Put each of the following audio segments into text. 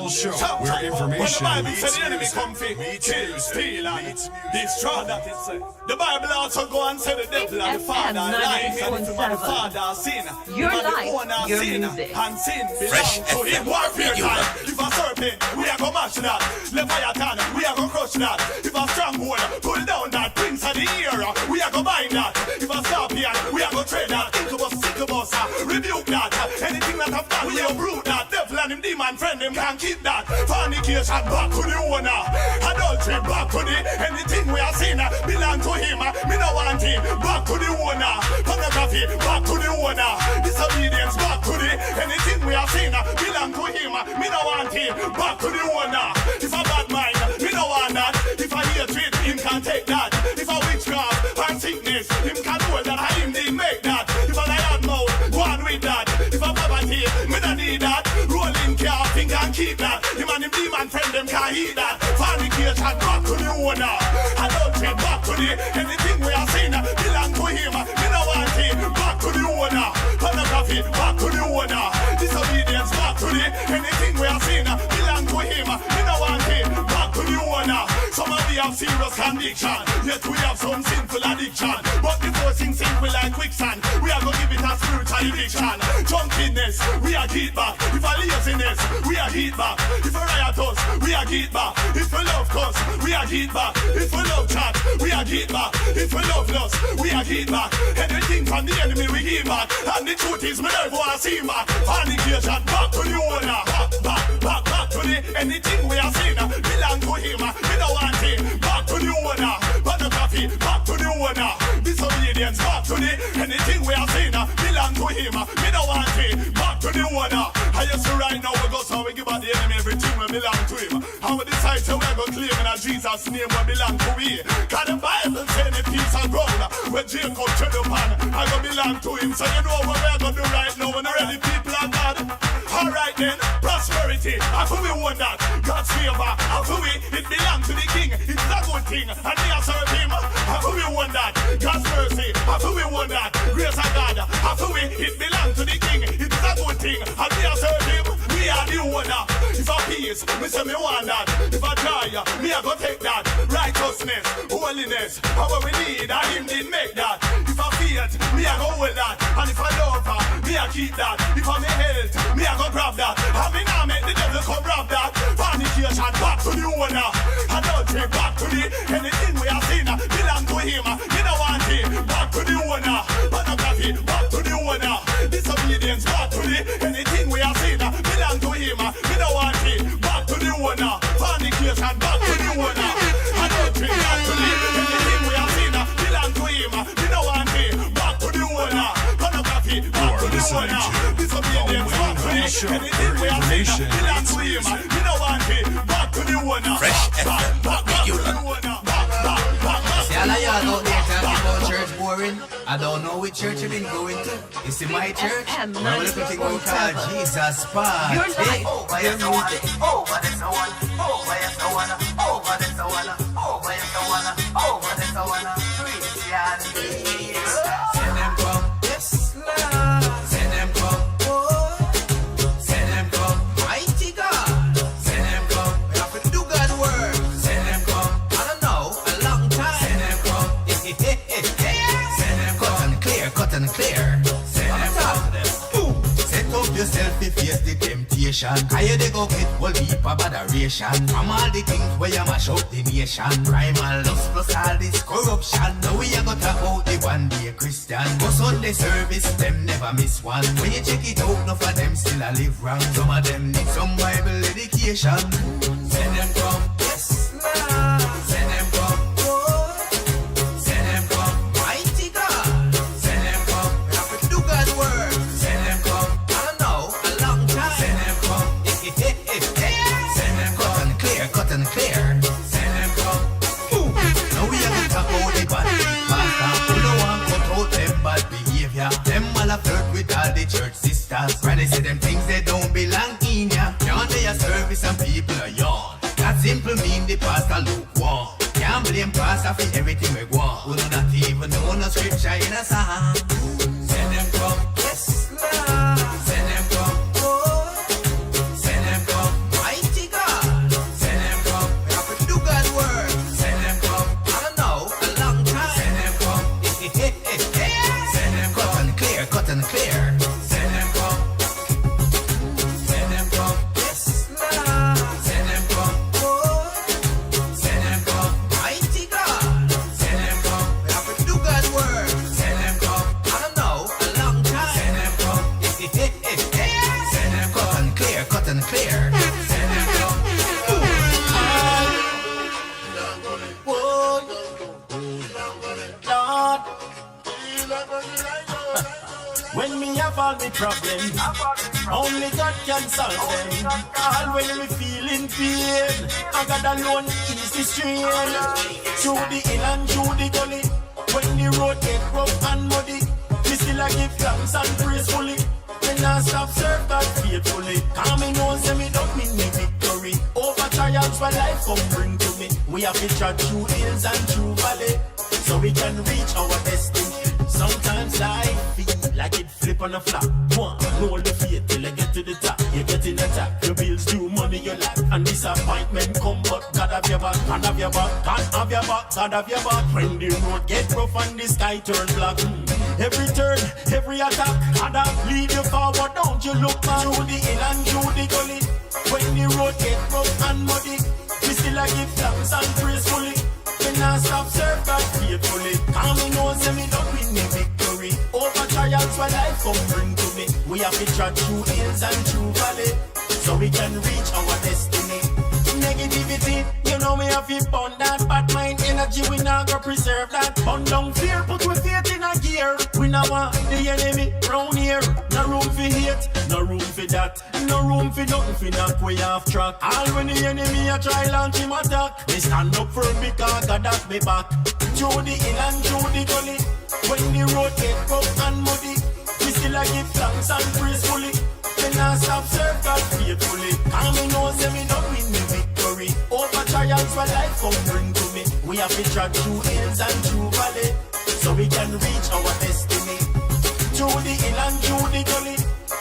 Real show where information meets the enemy come fi kill, steal, and destroy. The Bible also go and say the devil and the father lies, and if the father sin, your life, your sin, music, and sin belongs to him. Warfare time. If a serpent, we are gonna mash that. Leviathan, we are gonna crush that. If a stronghold, pull down that. Prince of the era, we are gonna bind that. If a scorpion, we are gonna trade that. Incubus, rebuke that. Anything that have done, we uproot that. Devil and him demon friend, them can't keep that. Fornication, back to the owner. Adultery, back to the. Anything we are seeing, belong to him. Me no want him. Back to the owner. Pornography, back to the owner. Disobedience, back to the. Anything we are seeing, belong to him. Me no want him. Back to the owner. If a bad mind, me no want that. If a hatred, him can take that. If a witchcraft and sickness, him can hold that. Him did make that. If a lion mouth, go on with that. If a poverty, me no need that. Rolling car, him can keep that. Him and him demon friend, them can't eat that. Fornication, back to the owner. Adultery, back to the. Anything we are seeing, belong to him. Me no want him. Back to the owner. Pornography, back to the owner. Disobedience, back to the. Anything we are seeing, belong to him. Me no want him. Back to the owner. Some of we have serious conviction, yet we have some sinful addiction. But before sin sink we like quicksand, we are gonna give it a spiritual eviction. Drunkenness, we are get back. If a laziness, we are get back. If a riotous, we are get back. If we love cuss, we are get back. If we love chat, we are get back. If we love lust, we are get back. Anything from the enemy we give back. And the truth is me never wanna see back. Fornication, back to the owner. Back to the. Anything we are seeing, belong to him. We don't want him. Back to the owner. Pornography, back to the owner. Disobedience, back to the. Anything we are seeing, belong to him. We don't want him. Back to the owner. I used to right now we go so we give out the enemy everything we belong to him. And we decide so we're going to claim in Jesus' name we belong to we. Cause the Bible say the peace and ground where Jacob tread upon, I go belong to him. So you know what we're going to do right now when already people are God. Alright then, prosperity, after we want that, God's favor, after we, it belongs to the king, it's a good thing, and we are serve him, after we want that, God's mercy, after we want that, grace of God, after we, it belongs to the king, it's a good thing, and we are serve him, we are the owner. If a peace, me say me want that, if a joy, me I go take that, righteousness, holiness, how we need, and him did make that, if a faith, me I go hold that, and if a love, me I keep that, if a me health, me I go grab that. I mean I make the devil come grab that. Fornication back to the owner. Adultery back to the. Anything we are seeing belong to him. You don't want him. Back to the owner. Pornography back to the owner. Disobedience back to the. Anything we are seeing belong to him. You don't want him. Back to the owner. Fornication back to the owner. Adultery back to the. Anything we are seeing belong to him. You don't want him. Back to the owner. Pornography back to the owner. Disobedience back to the. Anything we are seeing belong to him. You don't want him. Back to the owner. Fresh FM. Back to the owner. See all of y'all out there talking about church boring. I don't know which church you've been going to. You see my church? Where we're looking to go called Jesus Park. Your life, Oh, why is no one? Oh, why is no one? Oh, why is no one? Oh, why is no one? Oh, why is no one? Oh, why is no one? Christianity. Send them come. Yes, Lord. Send them come. Send them come. Mighty God. Send them come. We have to do God's work. Send them come. I don't know. A long time. Send them come. Send them come. Cut and clear. Send them come. Set up yourself to face the temptation. How you they go get all heap of adoration from all the things where you mash up the nation. Primal lust plus all this corruption. Now we are gonna talk about the one day Christian. Go Sunday service, them never miss one. When you check it out, none of them still a live wrong. Some of them need some Bible education. Send them come, yes, Lord. Send them come, send them come, mighty God. Send them come, we have to do God's work. Send them come, I don't know, a long time. Send them come, send them come, cut and clear. Send them come, now we are gonna talk about the bad pastor. Who don't want to cut out them bad behavior. Them all a flirt with all the church sisters. When they say them things they don't belong in ya. Can't they a service and people are yawn. That simple mean the pastor lukewarm. Can't blame pastor for everything we want. Who do not even know no scripture in a song. Send them come, yes, Lord. Send them come, send them come, mighty problems. Only God can solve them. All when we feeling pain, I got alone ease the strain. Through the hill and through the gully, when the road get rough and muddy, we still a give thanks and praise fully. We not stop serve God faithfully. Cause me know say me don't win the victory. Over trials where life come bring to me. We have to trod through hills and through valley, so we can reach our destiny. Sometimes life feel like it flip on a flap. One, hold the faith till I get to the top. You get in attack, your bills due, money you lack, and disappointment come, but God have your back, God have your back, God have your back, God have your back. When the road get rough and the sky turn black, every turn, every attack, God have lead you forward, don't you look back. Through the hill and through the gully, when the road get rough and muddy, we still a give thanks and praise fully. We not stop serve God faithfully. Cause me know say me don't win the victory. Over trials where life come bring to me. We have to trod through hills and through valley, so we can reach our destiny. Negativity, you know me have to burn that bad mind energy. We not go preserve that. Burn down fear, put we faith in a gear. We not want the enemy round here. No room for hate, no room for that. No room for nothing for knock way off track. All when the enemy a try launch him attack, we stand up firm because God has me back. Through the hill and through the gully, when the road get rough and muddy, we still a give thanks and praise fully. We not stop serve God faithfully. Cause me know say me don't win the victory. Over trials where life come bring to me. We have to trod through hills and through valley, so we can reach our destiny. Through the hill and through the gully,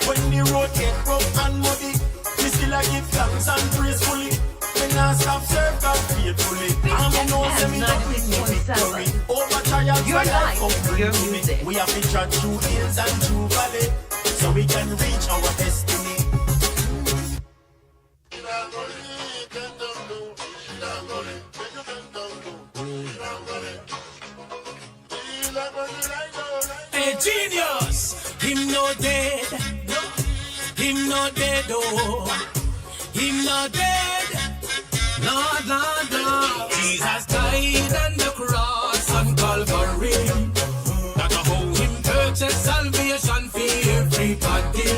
when the road get rough and muddy, we still a give thanks and praise fully. We not stop serve God faithfully. Cause me know say me don't win the victory. Over trials where life come bring to me. We have to trod through hills and through valley, so we can reach our destiny. Hey, genius! Him no dead. Him no dead, oh. Him no dead. Lord, Lord, Lord. Jesus died on the cross on Calvary. That's how him purchased salvation for everybody.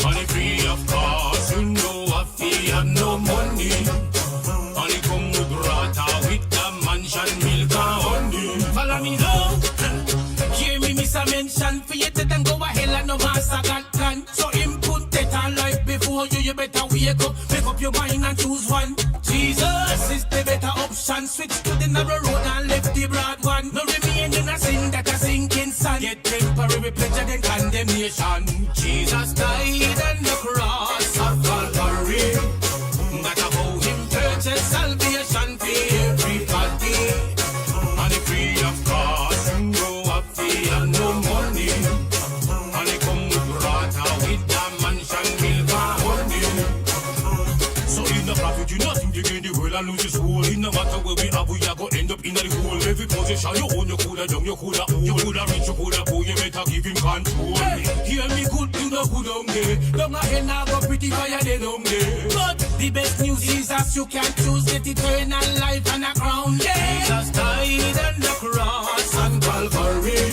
Money free of cost, you know I feel no money. Only come with rata with the mansion, milk and honey. Follow me now. Hear me miss a mention for you to then go a hell and no master got plan. So him put that on life before you, you better wake up. Make up your mind and choose one. Jesus is the better option. Switch to the narrow road and left the broad one. No remain in a sin that a sinking sun. Get temporary pleasure then condemnation. Jesus died on the cross of Calvary. That's how him purchased salvation for everybody. And if free of cost, you know I feel no money. And he come with rata with the mansion, milk and honey. So in the profit, you nothing to gain the world and lose your soul. It no matter where we are, we are gonna end up in the hole. Every position you own, you coulda down, you coulda own. You coulda rich, you coulda poor, you better give him control. Hey, hear me good, you know who down there. Down ahead now, go pretty fire, they down there. But the best news is as you can choose, get eternal life and a crown, yeah. Jesus died on the cross on Calvary.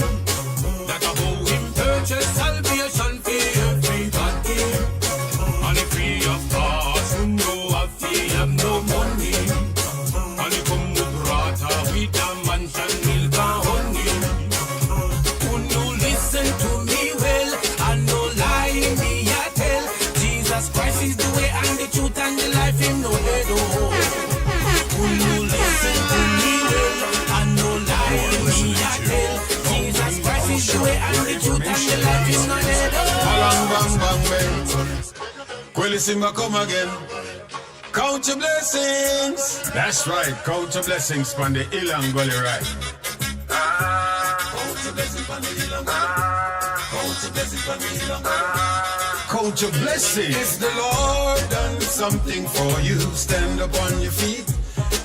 That's how him purchased salvation for everybody. And if free of cost, you know I feel no money. And he come with rata with a mansion, milk and honey. Who no listen to me well, and no lie me I tell. Jesus Christ is the way and the truth and the life, him no dead, oh. Who no listen to me well, and no lie me I tell. Jesus Christ is the way and the truth and the life, him no dead, oh. Bang, bang, bang, bang. Willie Simba come again. Count your blessings. That's right, count your blessings from the hill and gully right. Count your blessings from the hill and gully. Count your blessings from the hill and gully. Count your blessings. If the Lord done something for you, stand up on your feet.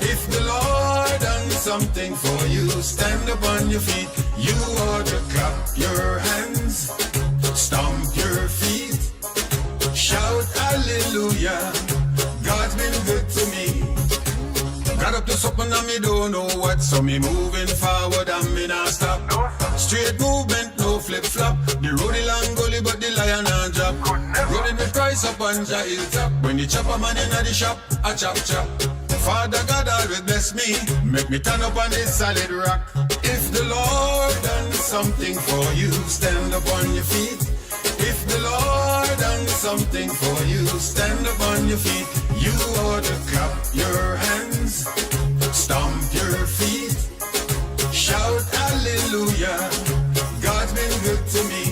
If the Lord done something for you, stand up on your feet. You ought to clap your hands, stomp your feet, shout hallelujah. God's been good to me. Got up to something and me don't know what, so me moving forward and me not stop. Straight movement, no flip flop. The road is long gully, but the life rise up on Jah hilltop. When the chopper man inna the shop, a chop chop. Father God always bless me, make me turn up on this solid rock. If the Lord done something for you, stand up on your feet. If the Lord done something for you, stand up on your feet. You ought to clap your hands, stomp your feet, shout hallelujah. God's been good to me.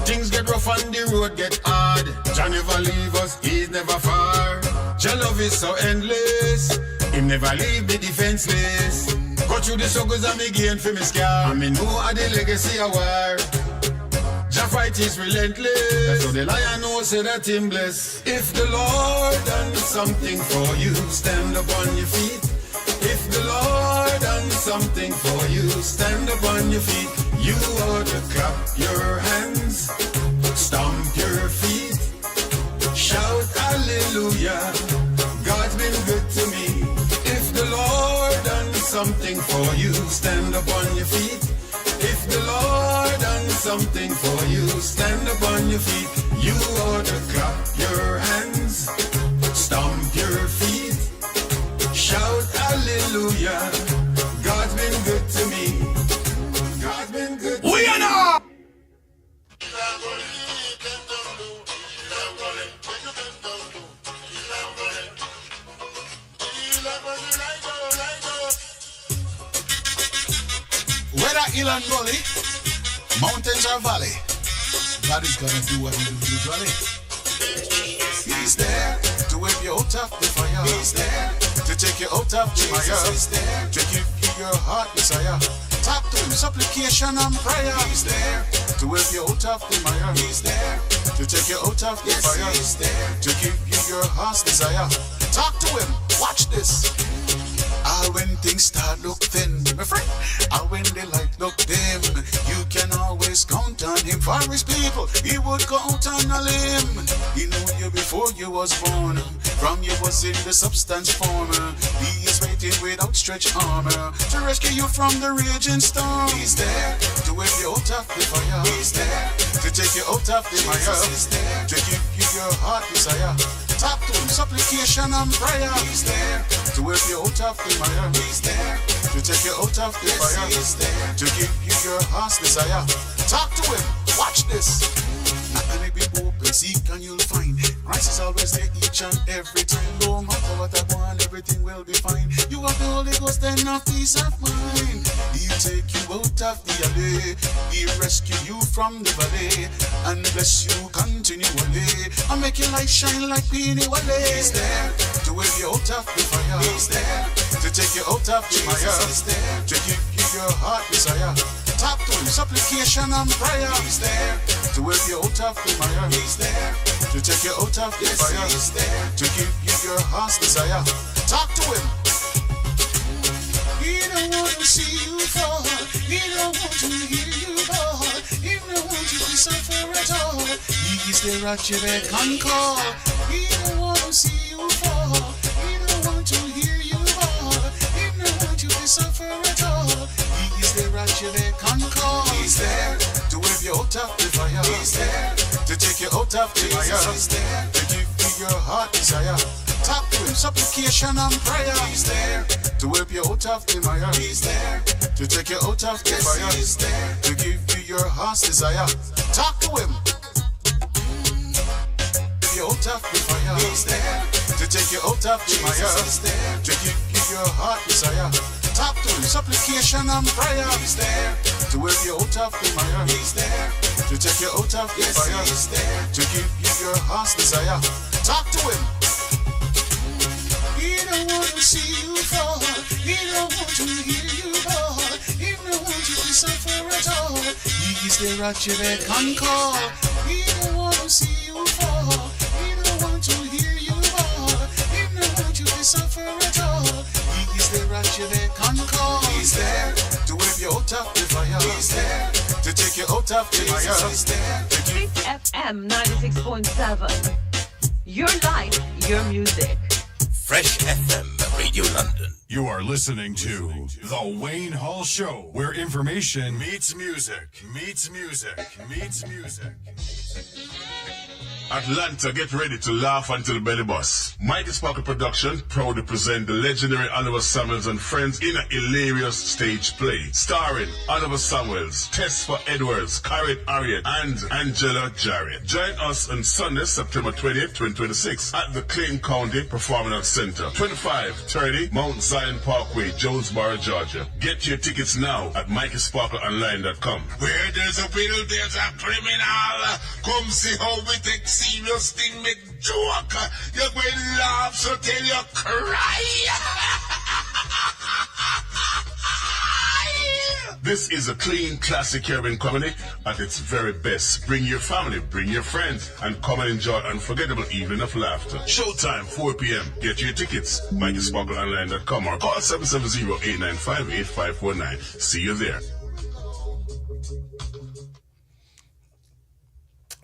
Things get rough on the road, get hard. Jah never leave us, he's never far. Jah love is so endless, him never leave me defenseless. Go through the struggles and me gain for me scar, and me know how the legacy a war. Jah fight is relentless, so the lion knows say that him bless. If the Lord done something for you, stand up on your feet. If the Lord done something for you, stand up on your feet. You ought to clap your hands, stomp your feet, shout hallelujah. God's been good to me. If the Lord done something for you, stand up on your feet. If the Lord done something for you, stand up on your feet. You ought to clap your hands, stomp your feet, shout hallelujah. God's been good to me. God's been good to me. We are now. Whether hill and gully, mountains or valley, God is gonna do what he do usually. He's there to whip you out of the fire. He's there to take you out of the fire. He's there to give you your heart desire. Talk to him, supplication and prayer. He's there to whip you out of the mire. He's there to take you out of the fire. He's there to give you your heart's desire. Talk to him, watch this. All when things start look thin, my friend, all when the light look dim, you can always count on him. For his people, he would go out on a limb. He knew you before you was born, from you was in the substance form. He is waiting with outstretched arm to rescue you from the raging storm. He's there to whip you out of the fire. He's there to take you out of the mire. He's there to give you your heart desire. Talk to him, supplication and prayer. He's there to whip you out of the mire. He's there to take you out of the fire. He's there to give you your heart's desire. Talk to him, watch this. Not only be open, seek and you'll find. Christ is always there each and every time. No matter what I want, everything will be fine. You have the Holy Ghost and a peace of mind. He'll take you out of the alley. He'll rescue you from the valley and bless you continually and make your light shine like Peony Wale. He's there to whip you out of the fire. He's there to take you out of the mire. He's there to give you your heart desire. Talk to him, supplication and prayer. He's there to whip you out of the mire. He's there to take you out of the fire. He's there to give you your heart's desire. Talk to him. He don't want to see you fall. He don't want to hear you fall. He don't want you to suffer at all. He is there at your beck and call. He don't want to see you fall. He don't want to hear you fall. He don't want you to suffer at all. He is there at your beck and call. He's there to whip you out of the fire. He's there to take you out of the fire. He's there to give you your heart desire. Talk to him, supplication and prayer. He's there to whip you out of the mire. He's there to take you out of the fire. He's there to give you your heart's desire. Talk to him. You out of the fire. He's there to take you out of the mire. He's there to give you your heart desire. Talk to him, supplication and prayer. He's there to whip you out of the mire. He's there to take you out of the fire. He's there to give you your heart's desire. Talk to him. He don't want to see you fall. He don't want to hear you fall. He don't want you to suffer at all. He is there at your beck and call. He don't want to see you fall. He don't want to hear you fall. He don't want you to suffer at all. He is there at your beck and call. He's there to whip you out of the fire. He's there to take you out of the fire. He's there to give FM 96.7. Your life, your music. Fresh FM Radio London. You are listening to The Wayne Hall Show, where information meets music, meets music, meets music. Atlanta, get ready to laugh until belly bust. Mikey Sparkle Production proudly present the legendary Oliver Samuels and Friends in a hilarious stage play. Starring Oliver Samuels, Tess for Edwards, Carrot Harriet, and Angela Jarrett. Join us on Sunday, September 20th, 2026 at the Clayton County Performing Arts Center, 2530 Mount Zion Parkway, Jonesboro, Georgia. Get your tickets now at MikeySparkleOnline.com. Where there's a will, there's a criminal. Come see how we take serious thing, make joke. You're going to laugh, so tell you cry. This is a clean, classic Caribbean comedy at its very best. Bring your family, bring your friends, and come and enjoy an unforgettable evening of laughter. Showtime, 4 p.m. Get your tickets. MikeySparkleOnline.com or call 770-895-8549. See you there.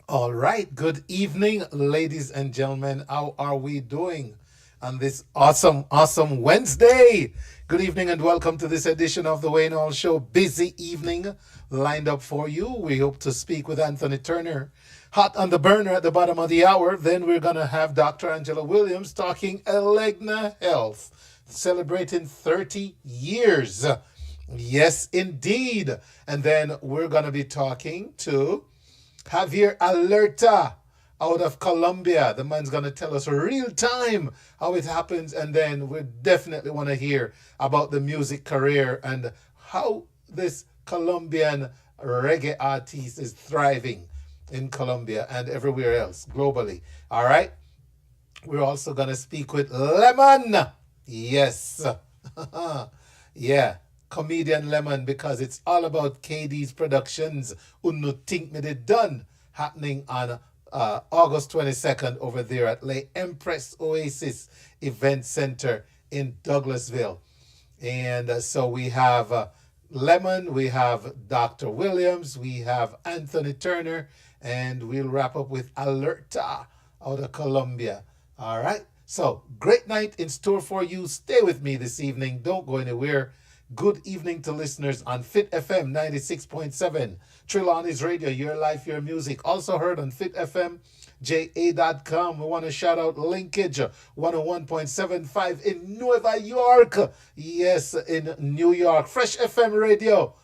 All right. Good evening, ladies and gentlemen. How are we doing on this awesome Wednesday? Good evening and welcome to this edition of the Wayne Hall Show. Busy evening lined up for you. We hope to speak with Anthony Turner, hot on the burner at the bottom of the hour. Then we're going to have Dr. Angela Williams talking Aalegna Health, celebrating 30 years. Yes, indeed. And then we're going to be talking to Javier Alerta out of Colombia. The man's going to tell us real time how it happens, and then we definitely want to hear about the music career and how this Colombian reggae artist is thriving in Colombia and everywhere else globally. All right. We're also going to speak with Lemon. Yes. Yeah. Comedian Lemon, because it's all about Kaidee's productions. Tink me they done, happening on August 22nd over there at Le Empress Oasis Event Center in Douglasville. And so we have Lemon, we have Dr. Williams, we have Anthony Turner, and we'll wrap up with Alerta out of Colombia. All right. So great night in store for you. Stay with me this evening. Don't go anywhere. Good evening to listeners on Fit FM 96.7, Trelawney's Radio, Your Life, Your Music. Also heard on Fit FM, JA.com. We want to shout out Linkage 101.75 in Nueva York. Yes, in New York. Fresh FM Radio.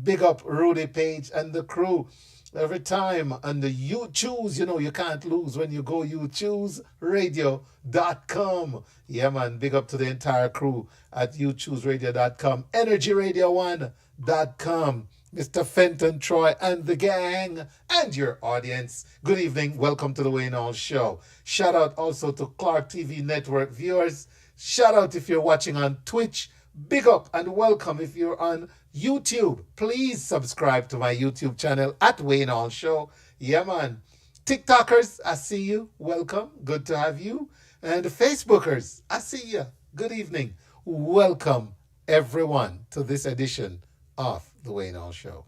Big up Rudy Page and the crew. Every time on the You Choose, you can't lose when you go YouChooseRadio.com. Yeah, man, big up to the entire crew at YouChooseRadio.com. EnergyRadio1.com. Mr. Fenton, Troy, and the gang, and your audience. Good evening. Welcome to the Wayne Hall Show. Shout out also to Clark TV Network viewers. Shout out if you're watching on Twitch. Big up and welcome if you're on YouTube. Please subscribe to my YouTube channel at Wayne Hall Show. Yeah, man. TikTokers, I see you. Welcome. Good to have you. And Facebookers, I see you. Good evening. Welcome, everyone, to this edition of the Wayne Hall Show.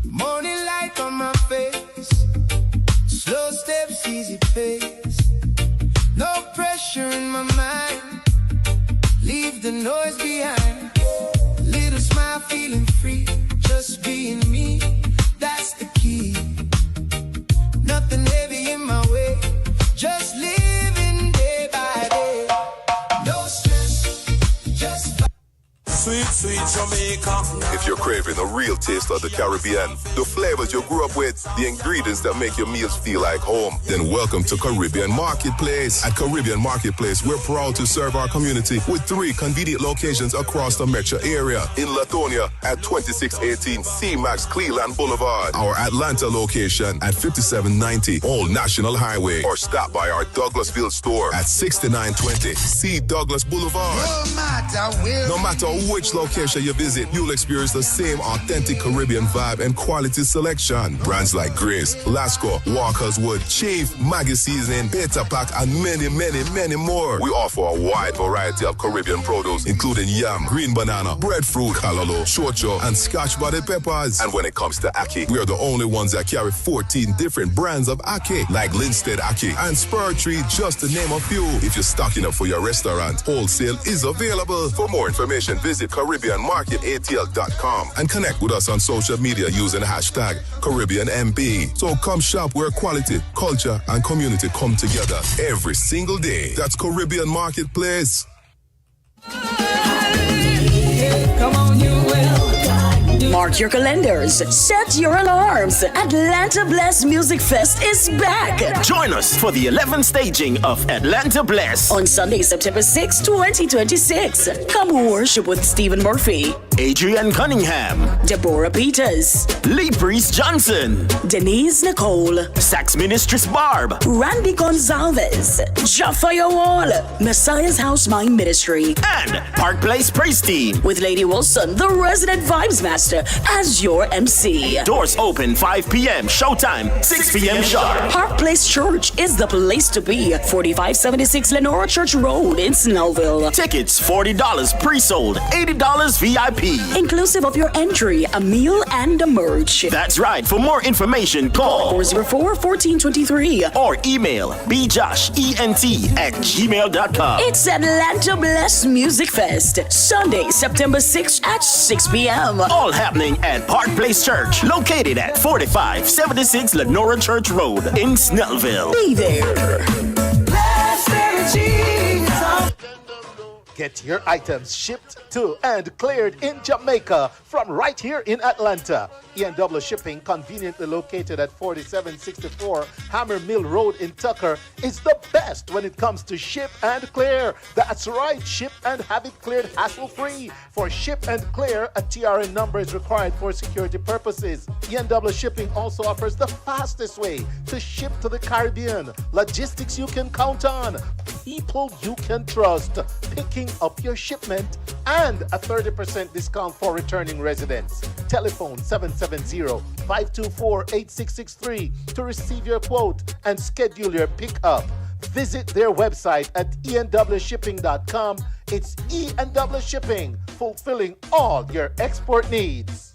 Morning light on my face. Slow steps, easy pace. No pressure in my mind. Leave the noise behind. Little smile, feeling free. Just being me, that's the key. Nothing heavy in my way. Just living day by day. No stress, just Sweet, sweet Jamaica. If you're craving a real taste of the Caribbean, the flavors you grew up with, the ingredients that make your meals feel like home, then welcome to Caribbean Marketplace. At Caribbean Marketplace, we're proud to serve our community with 3 convenient locations across the metro area. In Latonia at 2618 C-Max Cleveland Boulevard. Our Atlanta location at 5790 Old National Highway. Or stop by our Douglasville store at 6920 C Douglas Boulevard. No matter which location you visit, you'll experience the same authentic Caribbean vibe and quality selection. Brands like Grace, Lasco, Walker's Wood, Chief, Maggie Seasoning, Beta Pack, and many, many, many more. We offer a wide variety of Caribbean produce, including yam, green banana, breadfruit, callaloo, chocho, and scotch-bottled peppers. And when it comes to ackee, we are the only ones that carry 14 different brands of ackee, like Linstead Ackee and Spur Tree, just to name a few. If you're stocking up for your restaurant, wholesale is available. For more information, visit CaribbeanMarketATL.com CaribbeanMarketPlace.com and connect with us on social media using hashtag CaribbeanMP. So come shop where quality, culture, and community come together every single day. That's Caribbean Marketplace. Come on, you will. Mark your calendars. Set your alarms. Atlanta Bless Music Fest is back. Join us for the 11th staging of Atlanta Bless on Sunday, September 6, 2026. Come worship with Stephen Murphy, Adrian Cunningham, Deborah Peters, Lee Priest Johnson, Denise Nicole, Sax Ministress Barb, Randy Gonzalez, Jaffa Wall, Messiah's House Mind Ministry, and Park Place Praise Team with Lady Wilson, the resident Vibes Master, as your MC. Doors open 5 p.m. Showtime 6 p.m. sharp. Park Place Church is the place to be. 4576 Lenora Church Road in Snellville. Tickets $40 pre-sold, $80 VIP. Inclusive of your entry, a meal, and a merch. That's right. For more information, call 404-1423 or email bjoshent@gmail.com. It's Atlanta Bless Music Fest, Sunday, September 6th at 6 p.m. All happening at Park Place Church, located at 4576 Lenora Church Road in Snellville. Be there. Get your items shipped to and cleared in Jamaica from right here in Atlanta. E&W Shipping, conveniently located at 4764 Hammer Mill Road in Tucker, is the best when it comes to ship and clear. That's right, ship and have it cleared hassle-free. For ship and clear, a TRN number is required for security purposes. E&W Shipping also offers the fastest way to ship to the Caribbean. Logistics you can count on. People you can trust. Picking up your shipment and a 30% discount for returning residents. Telephone 770-524-8663 to receive your quote and schedule your pickup. Visit their website at enwshipping.com. It's E&W Shipping, fulfilling all your export needs.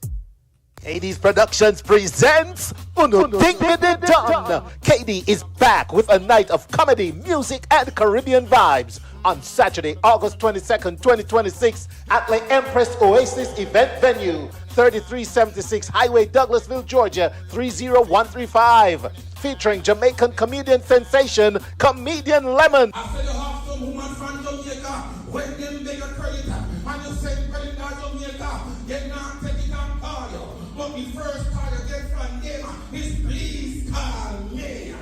Kaidee's Productions presents Uno Tink Me Did Done. Kaidee is back with a night of comedy, music, and Caribbean vibes on Saturday, August 22nd, 2026 at the Empress Oasis event venue, 3376 Highway, Douglasville, Georgia, 30135. Featuring Jamaican comedian sensation, Comedian Lemon. I said you have some woman from Jamaica, when them beg a credit, and you send credit to Jamaica, get not take it and call you. But the first call you get from them is please call me.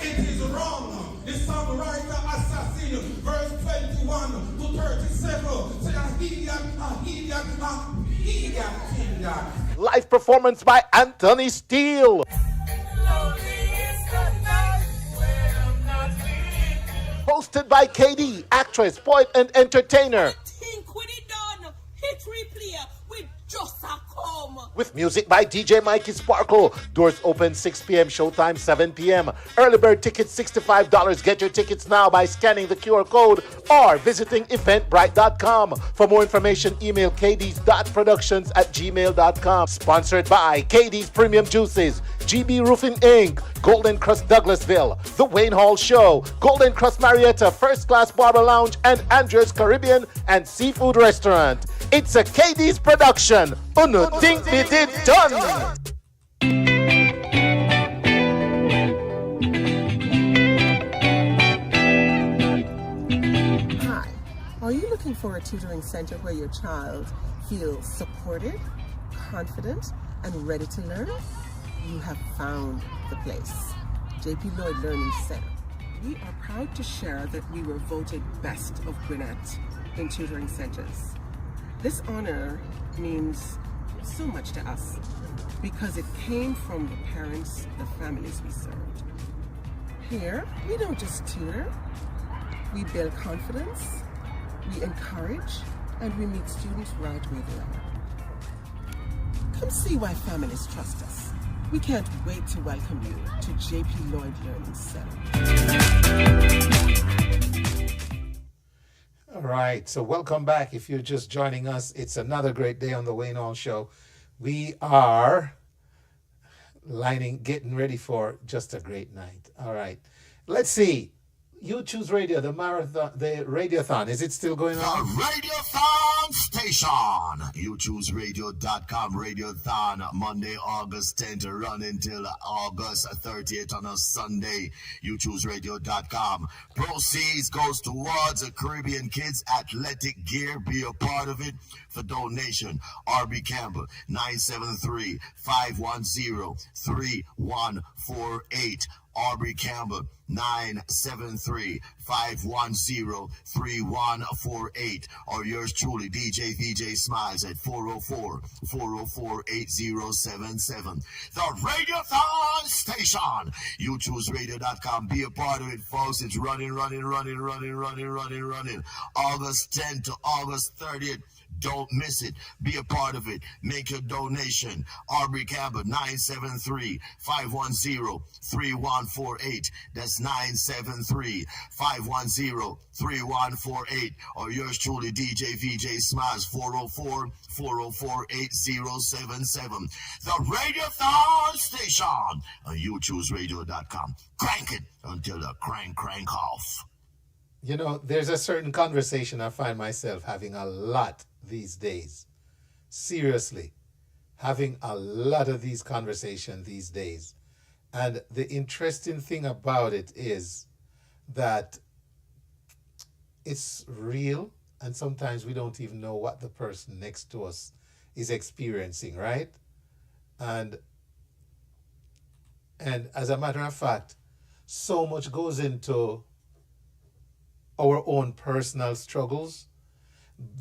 It is wrong. The songwriter assassin, verse 21 to 37. Say a idiot. Live performance by Anthony Steele. Hosted by Kaidee, actress, poet, and entertainer. Tink with it done. Hit replay with just a come. With music by DJ Mikey Sparkle. Doors open 6 p.m. Showtime 7 p.m. Early bird tickets $65. Get your tickets now by scanning the QR code or visiting eventbrite.com. For more information, email kds.productions@gmail.com. Sponsored by Kaidee's Premium Juices, GB Roofing Inc., Golden Crust Douglasville, The Wayne Hall Show, Golden Crust Marietta, First Class Barber Lounge, and Andrews Caribbean and Seafood Restaurant. It's a Kaidee's production. Uno Tink Me Did Done. Hi. Are you looking for a tutoring center where your child feels supported, confident, and ready to learn? You have found the place. JP Lloyd Learning Center. We are proud to share that we were voted best of Gwinnett in tutoring centers. This honor means so much to us because it came from the parents, the families we served. Here, we don't just tutor, we build confidence, we encourage, and we meet students right where they are. Come see why families trust us. We can't wait to welcome you to JP Lloyd Learning Center. All right, so welcome back. If you're just joining us, it's another great day on the Wayne Hall Show. We are getting ready for just a great night. All right, let's see. You Choose Radio, the marathon, the radiothon. Is it still going on? The radiothon Station. You choose radio.com, Radiothon, Monday, August 10th, run until August 30th on a Sunday. You choose radio.com. Proceeds goes towards the Caribbean Kids Athletic Gear. Be a part of it for donation. RB Campbell, 973-510-3148. Aubrey Campbell, 973-510-3148. Or yours truly, DJ VJ Smiles at 404-404-8077. The Radiothon Station. You choose radio.com. Be a part of it, folks. It's running. August 10th to August 30th. Don't miss it. Be a part of it. Make your donation. Aubrey Campbell, 973-510-3148. That's 973-510-3148. Or yours truly, DJ VJ Smiles, 404-404-8077. The Radiothon Station. And you choose radio.com. Crank it until the crank off. You know, there's a certain conversation I find myself having a lot these days. Seriously, having a lot of these conversations these days. And the interesting thing about it is that it's real, and sometimes we don't even know what the person next to us is experiencing, right? And as a matter of fact, so much goes into our own personal struggles,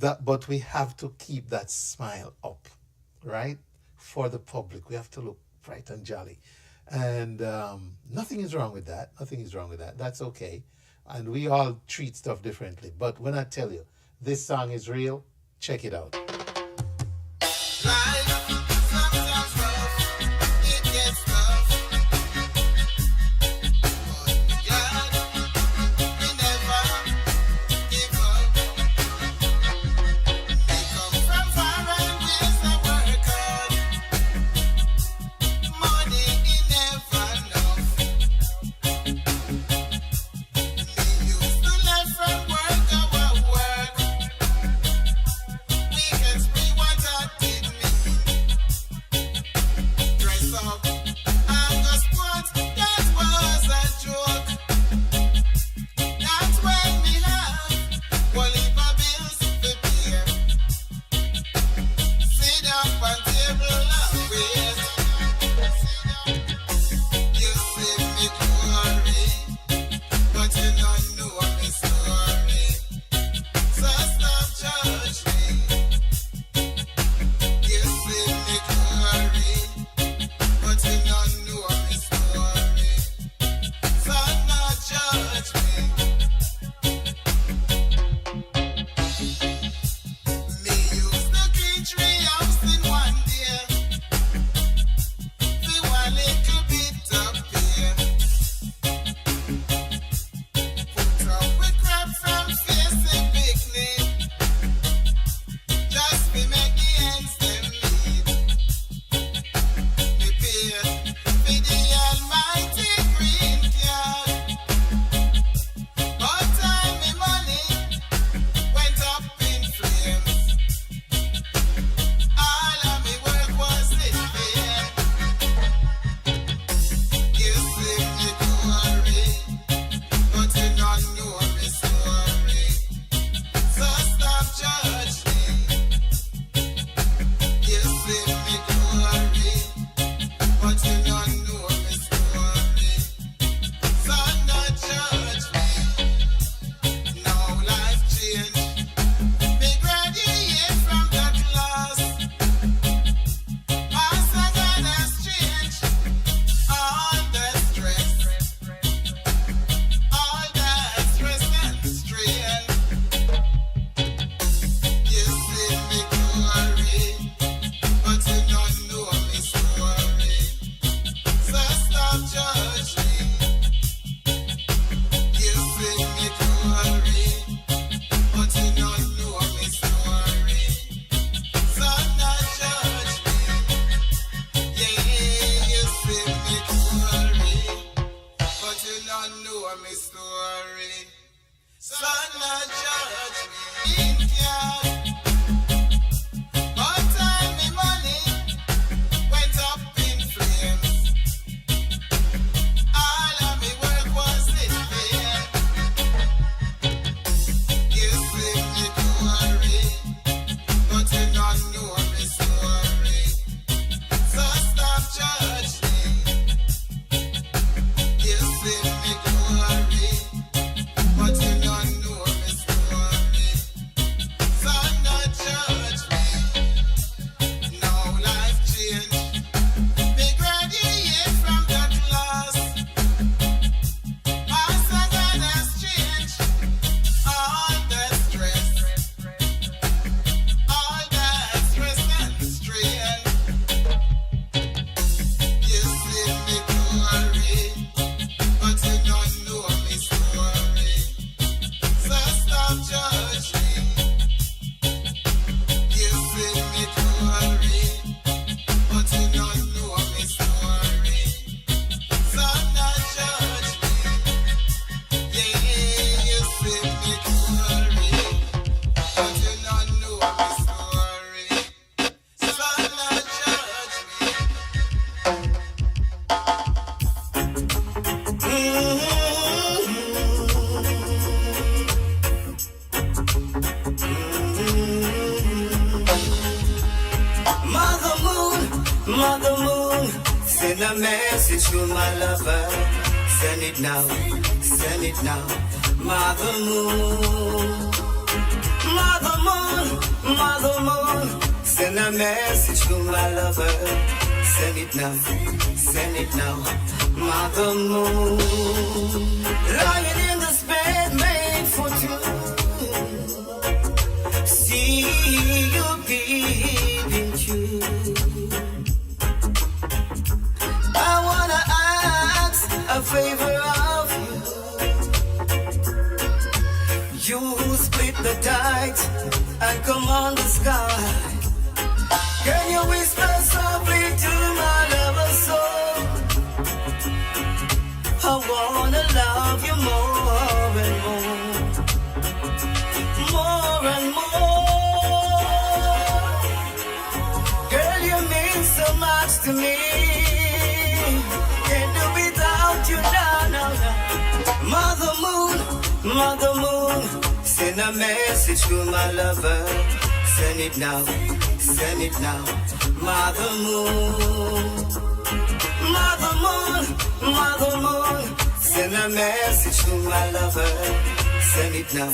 but we have to keep that smile up, right? For the public, we have to look bright and jolly. And nothing is wrong with that. That's okay. And we all treat stuff differently. But when I tell you, this song is real, check it out. message to my lover. Send it now, send it now. Mother Moon, Mother Moon, Mother Moon. Send a message to my lover. Send it now, send it now. Mother Moon, lying in this bed made for two. See you beating you. I wanna ask a favor of you. You split the tide and come on the sky. Can you whisper softly to my lover's soul? I wanna love you more and more, more and more. Girl, you mean so much to me. Can't do without you now, now, now. Mother Moon, Mother Moon, send a message to my lover. Send it now, send it now. Mother Moon, Mother Moon, Mother Moon, send a message to my lover. Send it now,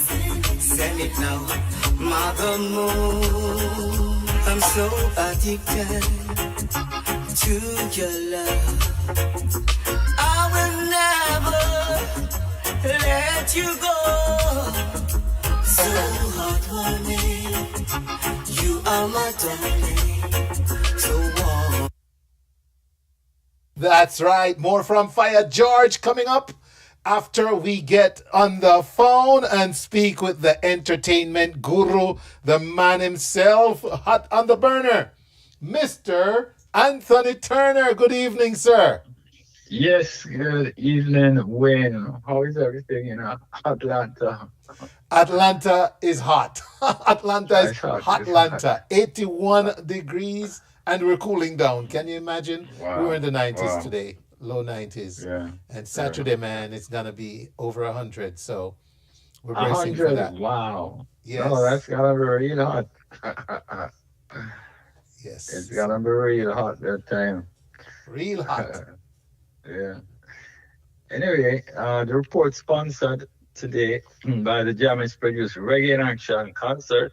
send it now. Mother Moon, I'm so addicted to your love. I will never let you go. So heartwarming, you are my darling, so warm. That's right. More from Fire George coming up after we get on the phone and speak with the entertainment guru, the man himself, hot on the burner, Mr. Anthony Turner. Good evening, sir. Yes, good evening, Wayne. How is everything in Atlanta? Atlanta is hot. Atlanta is hot. Hotlanta. 81 degrees and we're cooling down. Can you imagine? Wow. We were in the 90s Wow. today, low 90s. Yeah. And Saturday, man, it's going to be over 100. So we're bracing for 100. that. Wow. Yes. No, that's gonna be real hot. Yes. It's gonna be real hot that time. Real hot. Yeah. Anyway, the report sponsored today by the Jammy's produced Reggae in Action concert,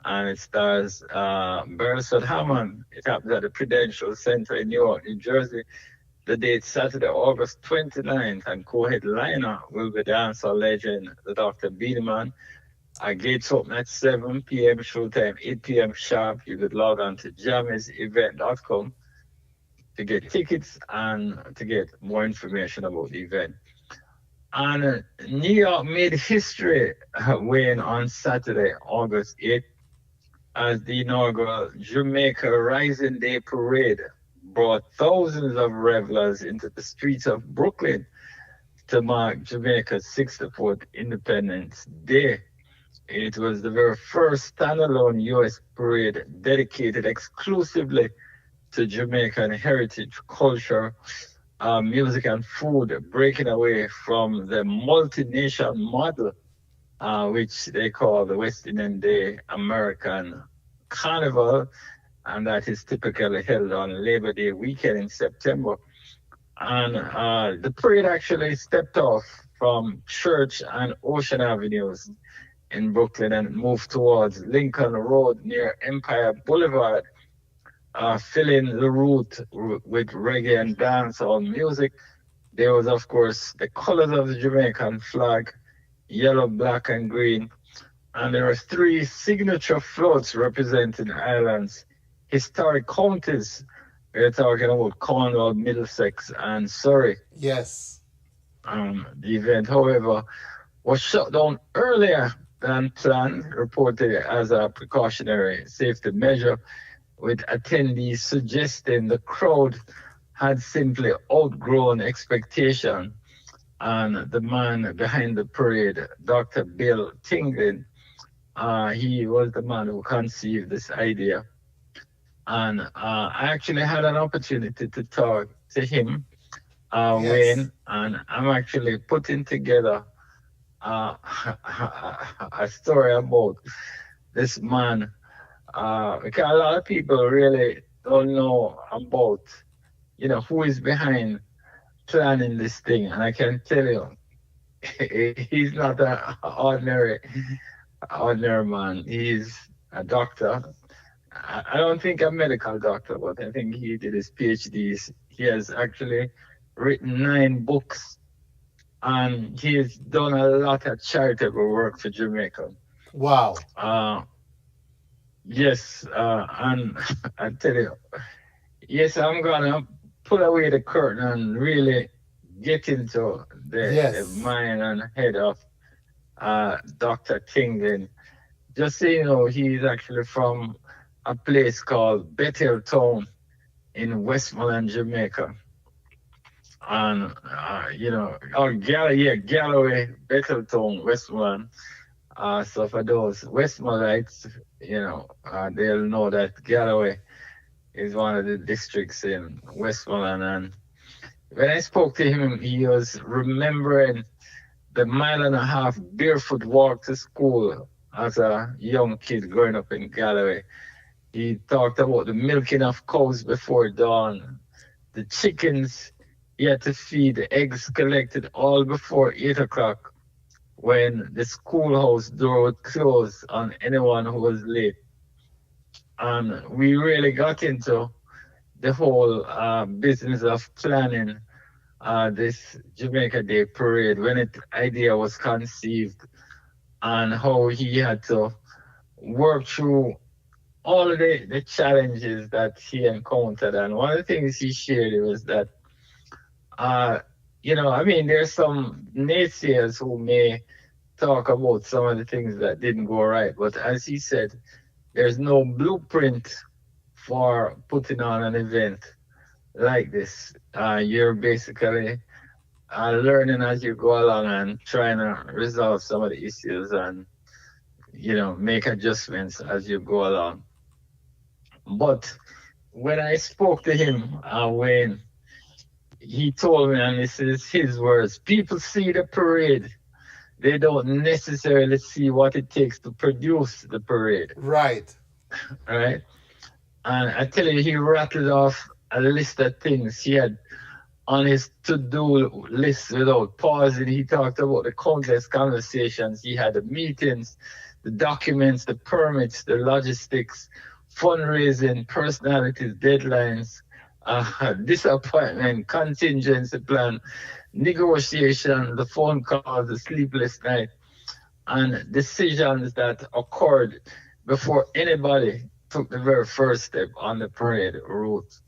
and it stars Beresford Hammond. It happens at the Prudential Center in Newark, New Jersey. The date Saturday, August 29th, and co-headliner will be dancehall legend, the Dr. Beatman. Gates open at 7 p.m. showtime, 8 p.m. sharp. You could log on to jammysevent.com to get tickets and to get more information about the event. And New York made history when on Saturday, August 8th, as the inaugural Jamaica Rising Day Parade brought thousands of revelers into the streets of Brooklyn to mark Jamaica's 64th Independence Day. It was the very first standalone U.S. parade dedicated exclusively to Jamaican heritage, culture, music, and food, breaking away from the multi-nation model, which they call the West Indian Day American Carnival, and that is typically held on Labor Day weekend in September. And the parade actually stepped off from Church and Ocean Avenues in Brooklyn and moved towards Lincoln Road near Empire Boulevard, filling the route with reggae and dancehall music. There was, of course, the colors of the Jamaican flag, yellow, black, and green. And there are 3 signature floats representing the island's historic counties. We're talking about Cornwall, Middlesex, and Surrey. Yes. The event, however, was shut down earlier than planned, reported as a precautionary safety measure, with attendees suggesting the crowd had simply outgrown expectation. And the man behind the parade, Dr. Bill Tinglin, he was the man who conceived this idea. And I actually had an opportunity to talk to him, Wayne, and I'm actually putting together a story about this man, because a lot of people really don't know about, who is behind planning this thing, and I can tell you, he's not an ordinary man. He's a doctor. I don't think a medical doctor, but I think he did his PhDs. He has actually written 9 books, and he's done a lot of charitable work for Jamaica. Wow. Yes, and I tell you, yes, I'm gonna pull away the curtain and really get into the mind and head of Dr. Tink. And just so you know, he's actually from a place called Bethel Town in Westmoreland, Jamaica. And, Galloway, Bethel Town, Westmoreland. So for those Westmorelandites, they'll know that Galloway is one of the districts in Westmoreland. And when I spoke to him, he was remembering the 1.5 mile barefoot walk to school as a young kid growing up in Galloway. He talked about the milking of cows before dawn, the chickens he had to feed, the eggs collected all before 8 o'clock when the schoolhouse door would close on anyone who was late. And we really got into the whole business of planning this Jamaica Day parade when the idea was conceived, and how he had to work through all of the challenges that he encountered. And one of the things he shared was that, there's some naysayers who may talk about some of the things that didn't go right, but as he said, there's no blueprint for putting on an event like this. You're basically learning as you go along and trying to resolve some of the issues and, make adjustments as you go along. But when I spoke to him, when he told me, and this is his words, people see the parade, they don't necessarily see what it takes to produce the parade. Right. Right? And I tell you, he rattled off a list of things he had on his to-do list without pausing. He talked about the countless conversations he had, the meetings, the documents, the permits, the logistics, fundraising, personalities, deadlines, disappointment, contingency plan, negotiation, the phone calls, the sleepless night, and decisions that occurred before anybody took the very first step on the parade route.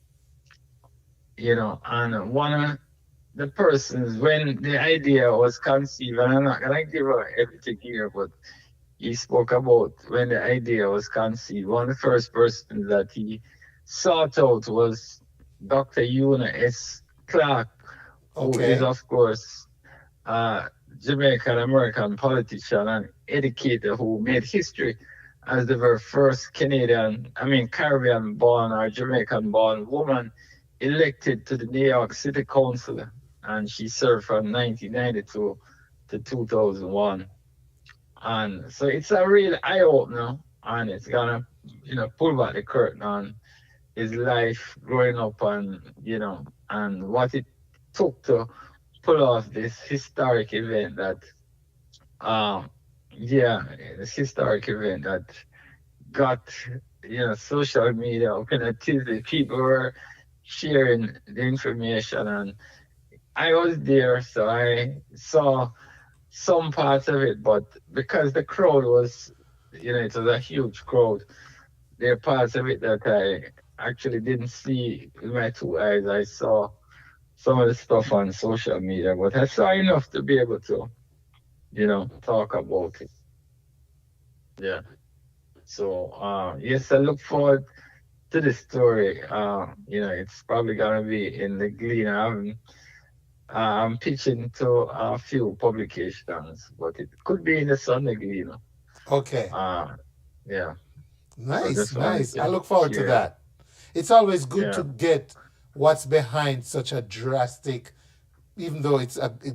And one of the persons, when the idea was conceived, and I'm not going to give her everything here, but he spoke about when the idea was conceived. One of the first persons that he sought out was Dr. Una S. Clark, who is, of course, a Jamaican-American politician and educator who made history as the very first Caribbean-born or Jamaican-born woman elected to the New York City Council. And she served from 1992 to 2001. And so it's a real eye-opener, and it's gonna, pull back the curtain on his life growing up and, and what it took to pull off this historic event that, this historic event that got, social media open a Tuesday. People were sharing the information, and I was there, so I saw some parts of it, but because the crowd was, it was a huge crowd, there are parts of it that I actually didn't see with my 2 eyes. I saw some of the stuff on social media, but I saw enough to be able to, talk about it. Yeah. So, yes, I look forward to this story. It's probably going to be in the Gleaner. I'm pitching to a few publications, but it could be in the Sunday Gleaner. Okay. Yeah. Nice. I look forward to that. It's always good to get what's behind such a drastic, even though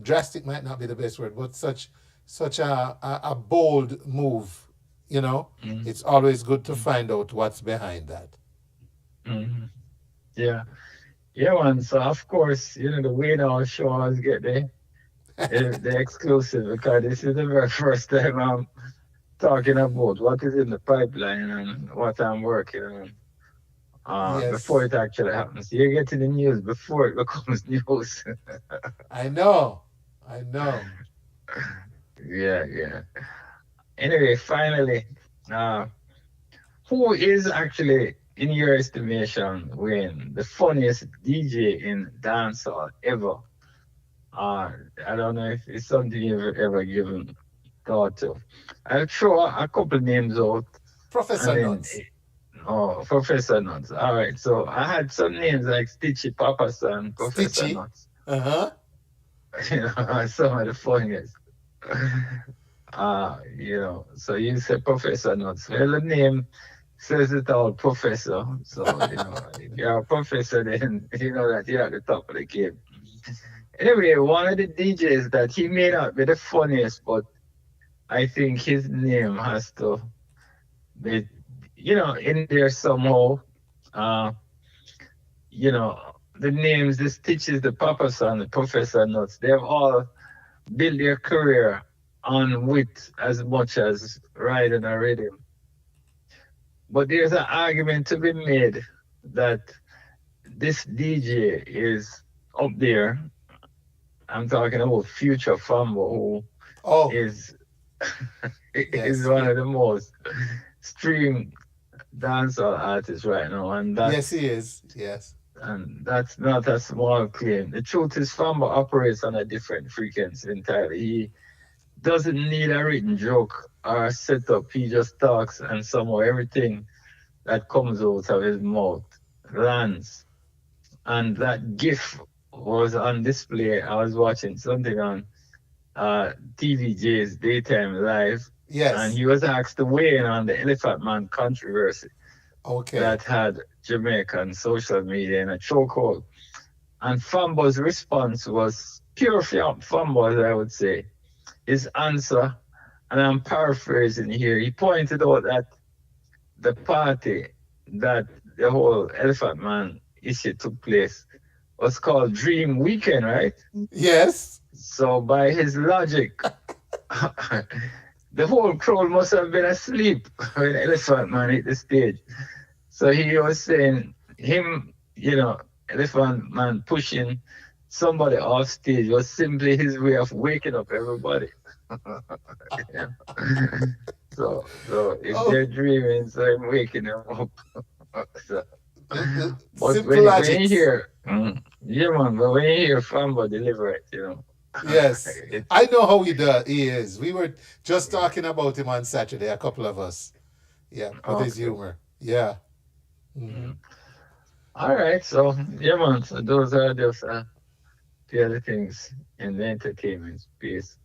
drastic might not be the best word, but such a bold move, Mm-hmm. It's always good to find out what's behind that. Mm-hmm. Yeah. Yeah, man. So of course, the Wayne Hall show always get the exclusive because this is the very first time I'm talking about what is in the pipeline and what I'm working on before it actually happens. You're getting the news before it becomes news. I know. Yeah. Anyway, finally, who is actually, in your estimation, Wayne, the funniest DJ in dancehall ever? I don't know if it's something you've ever given thought to. I'll throw a couple names out. Professor Nuts. Oh, Professor Nuts. All right. So I had some names like Stitchy Papasan, Professor Stitchy? Nuts. Uh-huh. Some of the funniest. So you say Professor Nuts. Well, the name says it all, Professor. So, if you're a professor, then you know that you're at the top of the game. Anyway, one of the DJs that he may not be the funniest, but I think his name has to be, in there somehow. The names, the Stitches, the Papas, and the Professor Nuts, they've all built their career on wit as much as riding a rhythm. But there's an argument to be made that this DJ is up there. I'm talking about Future Fambo, who is one of the most streamed dancehall artists right now. And yes, he is. Yes. And that's not a small claim. The truth is, Fambo operates on a different frequency entirely. He doesn't need a written joke or a setup. He just talks, and somehow everything that comes out of his mouth lands. And that GIF was on display. I was watching something on TVJ's Daytime Live. Yes. And he was asked to weigh in on the Elephant Man controversy. Okay. That had Jamaican social media in a chokehold. And Fambo's response was pure Fambo, as I would say. His answer, and I'm paraphrasing here, he pointed out that the party that the whole Elephant Man issue took place was called Dream Weekend, right? Yes. So by his logic, the whole crowd must have been asleep when Elephant Man hit the stage. So he was saying Elephant Man pushing somebody off stage was simply his way of waking up everybody. Yeah. So if they're dreaming, so I'm waking them up. But when you hear, but when you hear Fambo deliver it, Yes, I know how he is. We were just talking about him on Saturday, a couple of us. Yeah, with his humor. Yeah. Mm-hmm. All right, so so those are just the other things in the entertainment space.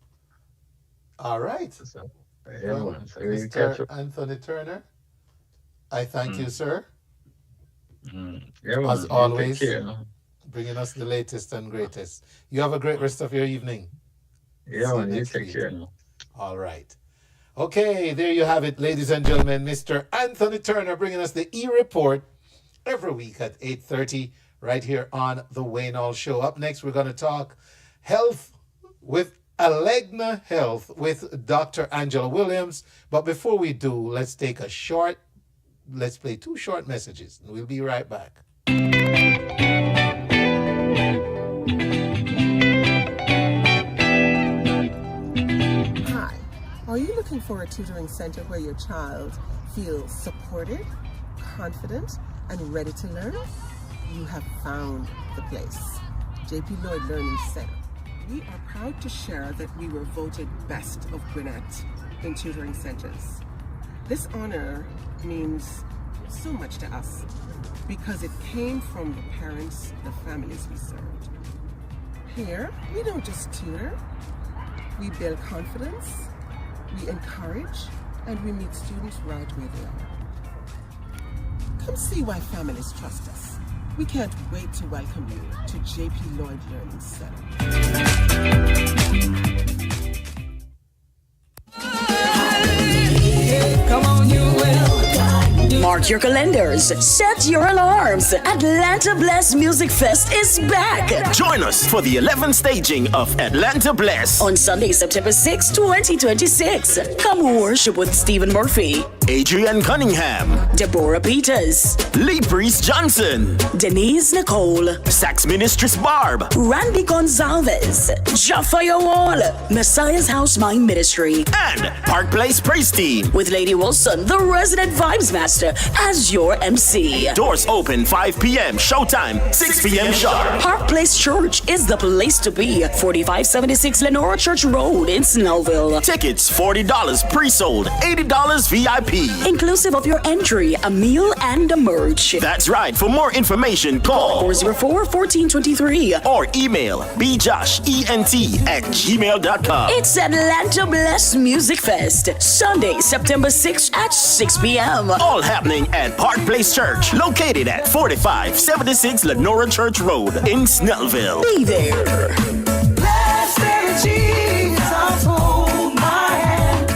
All right. So, Mr. Anthony Turner, I thank you, sir. As always, bringing us the latest and greatest. You have a great rest of your evening. Yeah, you take care. All right. Okay, there you have it, ladies and gentlemen. Mr. Anthony Turner bringing us the E-Report every week at 8:30 right here on The Wayne Hall Show. Up next, we're going to talk health with Aalegna Health with Dr. Angela Williams. But before we do, let's play 2 short messages, and we'll be right back. Hi, are you looking for a tutoring center where your child feels supported, confident, and ready to learn? You have found the place. JP Lloyd Learning Center. We are proud to share that we were voted best of Gwinnett in tutoring centers. This honor means so much to us because it came from the parents, the families we served. Here, we don't just tutor, we build confidence, we encourage, and we meet students right where they are. Come see why families trust us. We can't wait to welcome you to JP Lloyd Learning Center. Come on, you will. Mark Mark your calendars. Set your alarms. Atlanta Bless Music Fest is back. Join us for the 11th staging of Atlanta Bless on Sunday, September 6, 2026. Come worship with Stephen Murphy, Adrian Cunningham, Deborah Peters, Lee Priest Johnson, Denise Nicole, Sax Mistress Barb, Randy Gonzalez, Jaffa Wall, Messiah's House Mind Ministry, and Park Place Praise Team with Lady Wilson, the resident Vibes Master, as your MC. Doors open 5 p.m. Showtime 6 p.m. sharp. Park Place Church is the place to be. 4576 Lenora Church Road in Snellville. Tickets $40 pre-sold, $80 VIP, inclusive of your entry, a meal, and a merch. That's right. For more information, call 404-1423 or email bjoshent@gmail.com. It's Atlanta Bless Music Fest, Sunday, September 6th at 6 p.m. All happening at Park Place Church, located at 4576 Lenora Church Road in Snellville. Be there.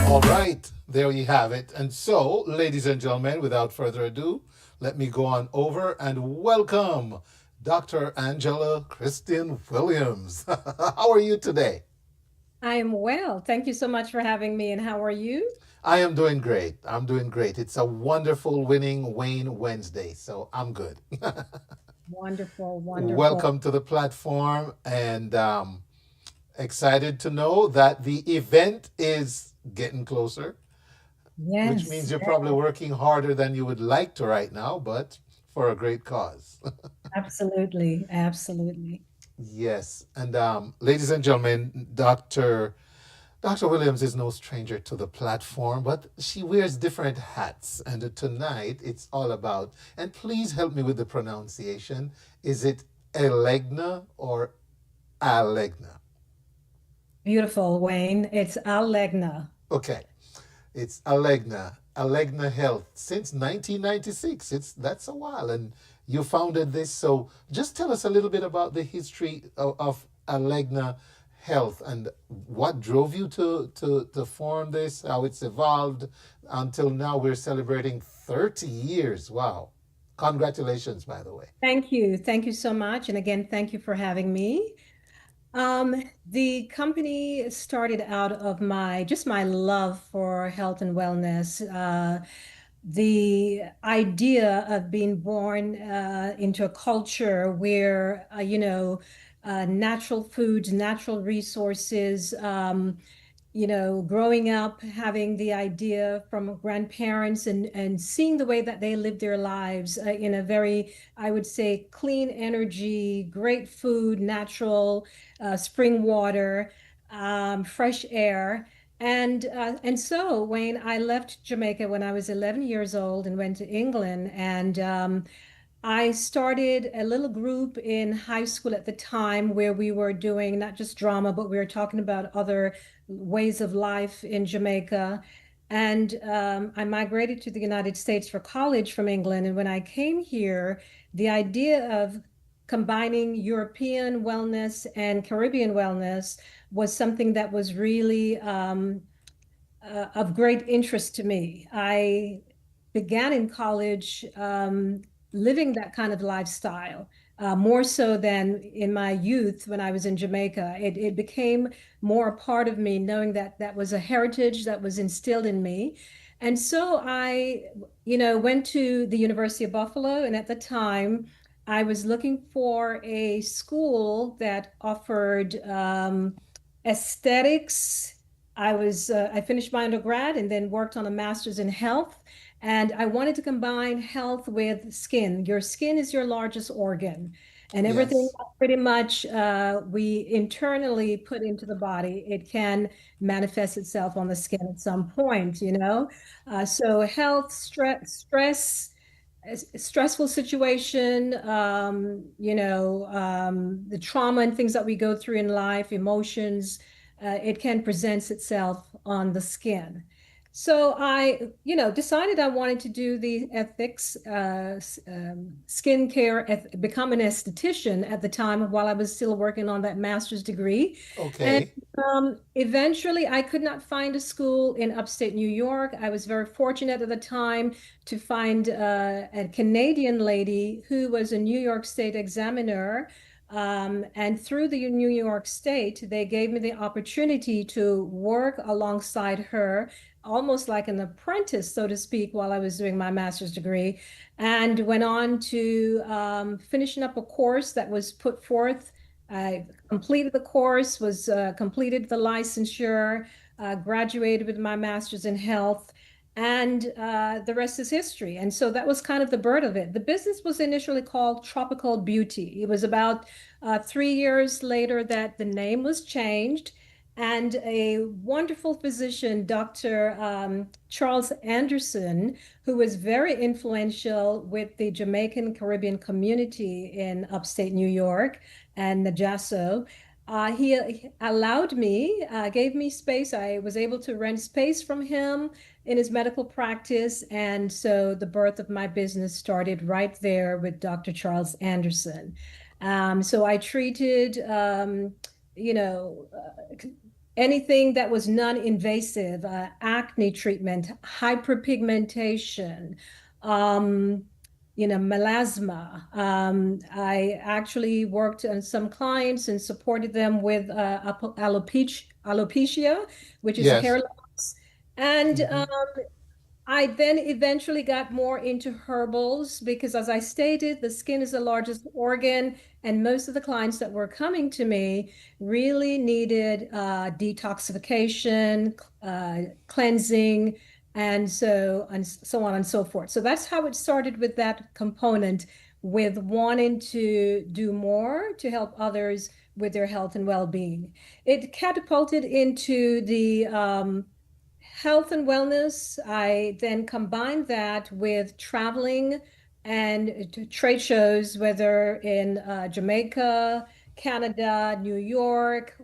All right, there you have it. And so, ladies and gentlemen, without further ado, let me go on over and welcome Dr. Angela Christine Williams. How are you today? I am well. Thank you so much for having me. And how are you? I am doing great. I'm doing great. It's a wonderful winning Wayne Wednesday, so I'm good. Wonderful, wonderful. Welcome to the platform, and excited to know that the event is getting closer. Yes. Which means you're probably working harder than you would like to right now, but for a great cause. Absolutely, absolutely. Yes, and ladies and gentlemen, Dr. Williams is no stranger to the platform, but she wears different hats. And tonight it's all about, and please help me with the pronunciation, is it Aalegna or Aalegna? Beautiful, Wayne. It's Aalegna. Okay, it's Aalegna Health since 1996. That's a while, and you founded this. So just tell us a little bit about the history of Aalegna Health and what drove you to form this, how it's evolved until now. We're celebrating 30 years. Wow. Congratulations, by the way. Thank you. Thank you so much. And again, thank you for having me. The company started out of my love for health and wellness. The idea of being born into a culture where, natural foods, natural resources, growing up, having the idea from grandparents and seeing the way that they live their lives in a very, I would say, clean energy, great food, natural spring water, fresh air. And so, Wayne, I left Jamaica when I was 11 years old and went to England. And I started a little group in high school at the time where we were doing not just drama, but we were talking about other ways of life in Jamaica. And I migrated to the United States for college from England. And when I came here, the idea of combining European wellness and Caribbean wellness was something that was really of great interest to me. I began in college living that kind of lifestyle, more so than in my youth when I was in Jamaica. It became more a part of me, knowing that that was a heritage that was instilled in me. And so I, went to the University of Buffalo, and at the time, I was looking for a school that offered aesthetics. I finished my undergrad and then worked on a master's in health. And I wanted to combine health with skin. Your skin is your largest organ. And everything pretty much we internally put into the body, it can manifest itself on the skin at some point, So health, stress, stressful situation, the trauma and things that we go through in life, emotions, it can present itself on the skin. So I, decided I wanted to do the ethics, skincare, become an esthetician at the time while I was still working on that master's degree. Okay. And eventually I could not find a school in upstate New York. I was very fortunate at the time to find a Canadian lady who was a New York State examiner. And through the New York State, they gave me the opportunity to work alongside her, almost like an apprentice, so to speak, while I was doing my master's degree, and went on to finishing up a course that was put forth. I completed the course, was completed the licensure, graduated with my master's in health, and the rest is history. And so that was kind of the birth of it. The business was initially called Tropical Beauty. It was about 3 years later that the name was changed. And a wonderful physician, Dr. Charles Anderson, who was very influential with the Jamaican Caribbean community in upstate New York and Najaso, he allowed me, gave me space. I was able to rent space from him in his medical practice. And so the birth of my business started right there with Dr. Charles Anderson. So I treated, anything that was non-invasive, acne treatment, hyperpigmentation, melasma. I actually worked on some clients and supported them with alopecia, which is hair loss. And I then eventually got more into herbals because, as I stated, the skin is the largest organ, and most of the clients that were coming to me really needed detoxification, cleansing, and so on and so forth. So that's how it started with that component, with wanting to do more to help others with their health and well-being. It catapulted into the health and wellness. I then combined that with traveling and trade shows, whether in Jamaica, Canada, New York,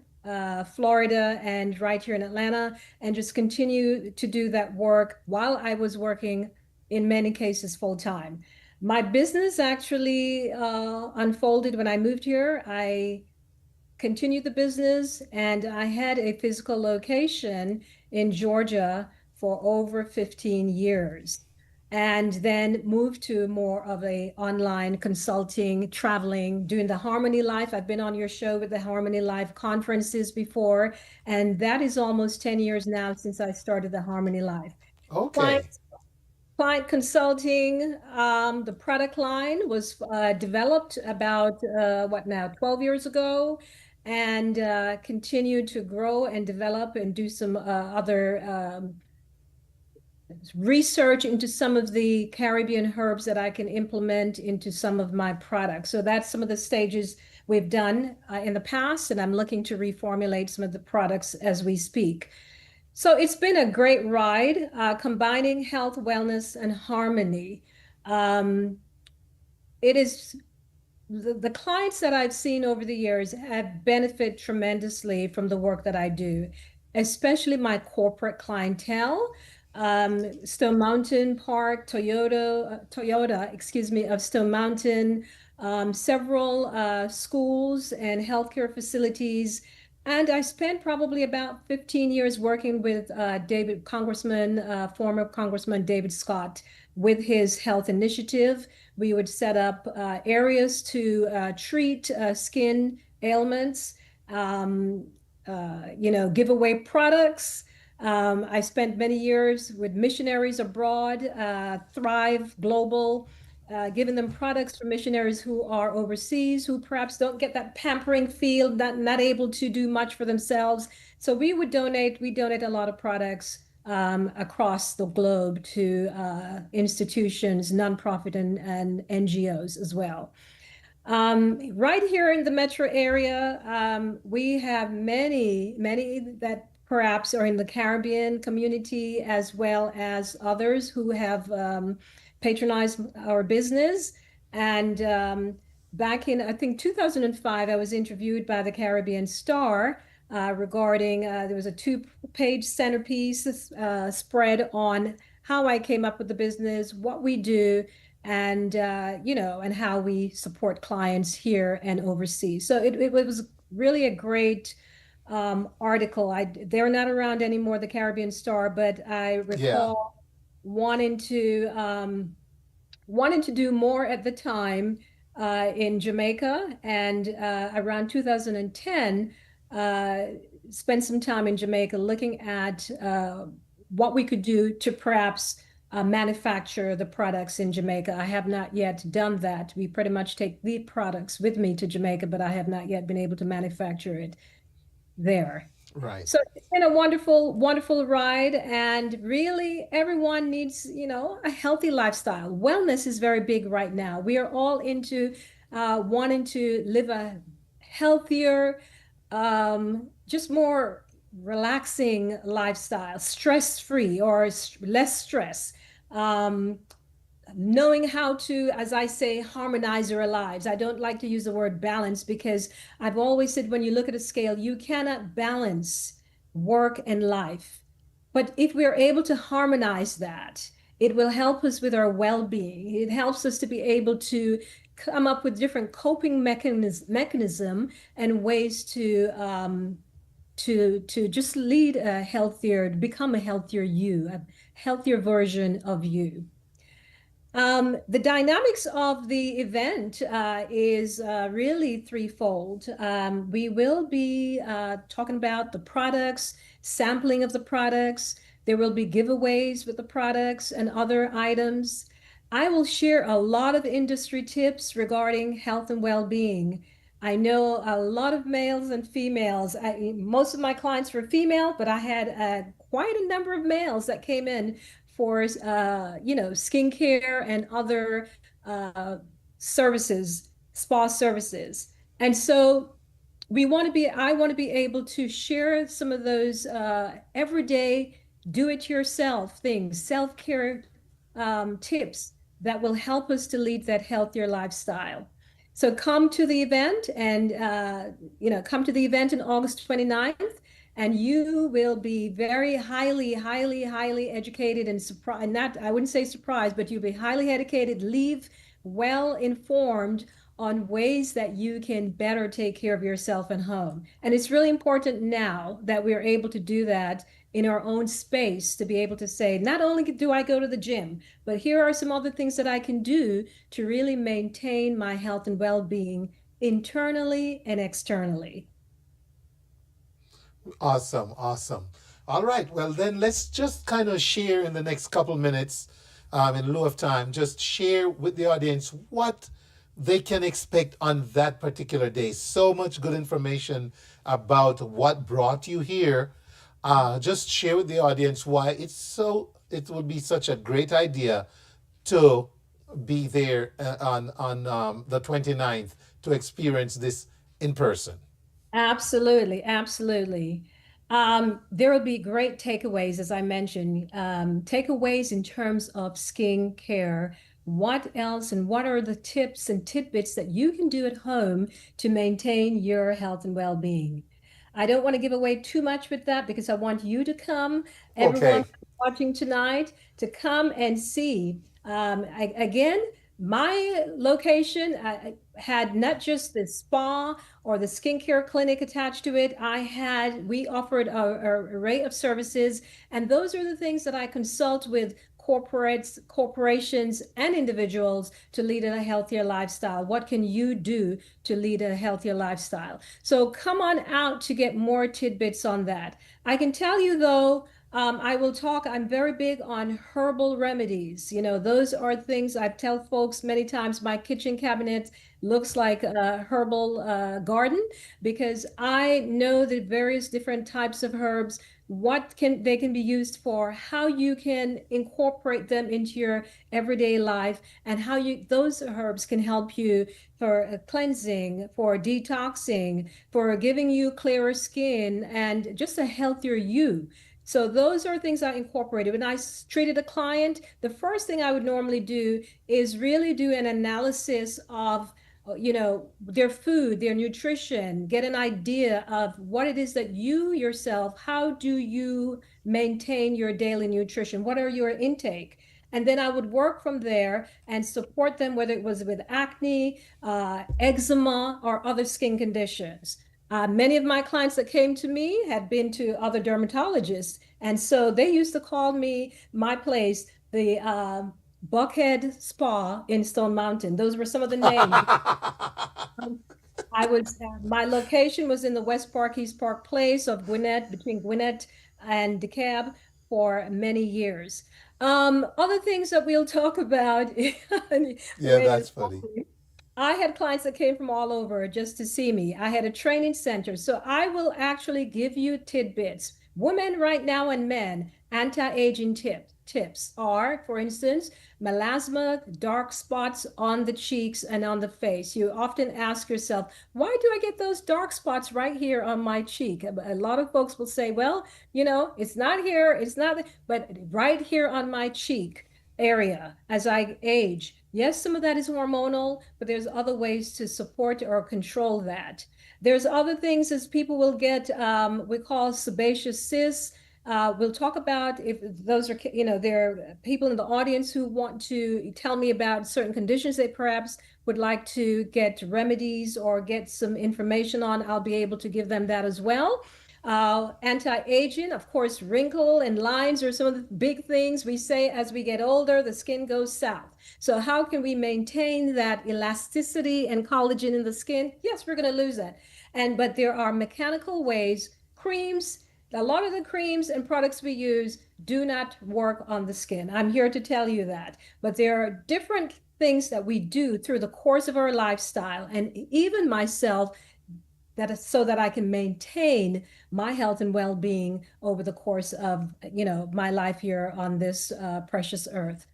Florida, and right here in Atlanta, and just continue to do that work while I was working, in many cases, full time. My business actually unfolded when I moved here. I continued the business, and I had a physical location in Georgia for over 15 years, and then moved to more of a online consulting, traveling, doing the Harmony Life. I've been on your show with the Harmony Life conferences before, and that is almost 10 years now since I started the Harmony Life. Okay. Client consulting, the product line was developed about 12 years ago, and continued to grow and develop and do some other research into some of the Caribbean herbs that I can implement into some of my products. So that's some of the stages we've done in the past, and I'm looking to reformulate some of the products as we speak. So it's been a great ride, combining health, wellness, and harmony. It is the clients that I've seen over the years have benefited tremendously from the work that I do, especially my corporate clientele. Stone Mountain Park, Toyota, of Stone Mountain, several schools and healthcare facilities. And I spent probably about 15 years working with former Congressman David Scott, with his health initiative. We would set up areas to treat skin ailments, give away products. I spent many years with missionaries abroad, Thrive Global, giving them products for missionaries who are overseas, who perhaps don't get that pampering feel, not able to do much for themselves. So we donate a lot of products across the globe to institutions, nonprofit and NGOs as well. Right here in the metro area, we have many that perhaps are in the Caribbean community, as well as others who have patronized our business. And back in, I think, 2005, I was interviewed by the Caribbean Star regarding, there was a 2-page centerpiece spread on how I came up with the business, what we do, and and how we support clients here and overseas. So it was really a great article. They're not around anymore, the Caribbean Star, but I recall wanting to do more at the time in Jamaica, and around 2010 spent some time in Jamaica looking at what we could do to perhaps manufacture the products in Jamaica. I have not yet done that. We pretty much take the products with me to Jamaica, but I have not yet been able to manufacture it there. Right. So it's been a wonderful, wonderful ride. And really, everyone needs, a healthy lifestyle. Wellness is very big right now. We are all into wanting to live a healthier, just more relaxing lifestyle, stress-free or less stress. Knowing how to, as I say, harmonize our lives. I don't like to use the word balance because I've always said when you look at a scale, you cannot balance work and life. But if we're able to harmonize that, it will help us with our well-being. It helps us to be able to come up with different coping mechanism and ways to just lead a healthier, become a healthier you, a healthier version of you. The dynamics of the event is really threefold. We will be talking about the products, sampling of the products. There will be giveaways with the products and other items. I will share a lot of industry tips regarding health and well-being. I know a lot of males and females. Most of my clients were female, but I had quite a number of males that came in for skincare and other services, spa services. And so I want to be able to share some of those everyday do-it-yourself things, self-care tips that will help us to lead that healthier lifestyle. So come to the event and come to the event on August 29th. And you will be very highly, highly, highly educated and surprised. Not, I wouldn't say surprised, but you'll be highly educated, leave well informed on ways that you can better take care of yourself at home. And it's really important now that we're able to do that in our own space, to be able to say, not only do I go to the gym, but here are some other things that I can do to really maintain my health and well-being internally and externally. Awesome. All right. Well, then let's just kind of share in the next couple minutes, in lieu of time, just share with the audience what they can expect on that particular day. So much good information about what brought you here. Just share with the audience why it would be such a great idea to be there on the 29th to experience this in person. Absolutely. There will be great takeaways, as I mentioned, takeaways in terms of skin care. What else and what are the tips and tidbits that you can do at home to maintain your health and well-being? I don't want to give away too much with that because I want you to come, everyone watching tonight, to come and see. Again, my location had not just the spa or the skincare clinic attached to it. We offered an array of services, and those are the things that I consult with corporations and individuals to lead a healthier lifestyle. What can you do to lead a healthier lifestyle? So come on out to get more tidbits on that. I can tell you though, I'm very big on herbal remedies. Those are things I tell folks many times. My kitchen cabinet looks like a herbal garden because I know the various different types of herbs, they can be used for, how you can incorporate them into your everyday life, and how those herbs can help you for cleansing, for detoxing, for giving you clearer skin and just a healthier you. So those are things I incorporated. When I treated a client, the first thing I would normally do is really do an analysis of their food, their nutrition, get an idea of what it is that you yourself, how do you maintain your daily nutrition? What are your intake? And then I would work from there and support them, whether it was with acne, eczema, or other skin conditions. Many of my clients that came to me had been to other dermatologists. And so they used to call my place, the Buckhead Spa in Stone Mountain. Those were some of the names. My location was in the West Park, East Park Place of Gwinnett, between Gwinnett and DeKalb for many years. Other things that we'll talk about. Yeah, that's funny. I had clients that came from all over just to see me. I had a training center. So I will actually give you tidbits. Women right now and men, anti-aging tips are, for instance, melasma, dark spots on the cheeks and on the face. You often ask yourself, why do I get those dark spots right here on my cheek? A lot of folks will say, well, it's not here, but right here on my cheek area as I age. Yes, some of that is hormonal, but there's other ways to support or control that. There's other things as people will get, we call sebaceous cysts. We'll talk about if those are, there are people in the audience who want to tell me about certain conditions they perhaps would like to get remedies or get some information on. I'll be able to give them that as well. Anti-aging, of course, wrinkle and lines are some of the big things we say as we get older, the skin goes south. So how can we maintain that elasticity and collagen in the skin? Yes, we're going to lose that. But there are mechanical ways, creams. A lot of the creams and products we use do not work on the skin. I'm here to tell you that. But there are different things that we do through the course of our lifestyle, and even myself, so that I can maintain my health and well-being over the course of, my life here on this precious earth.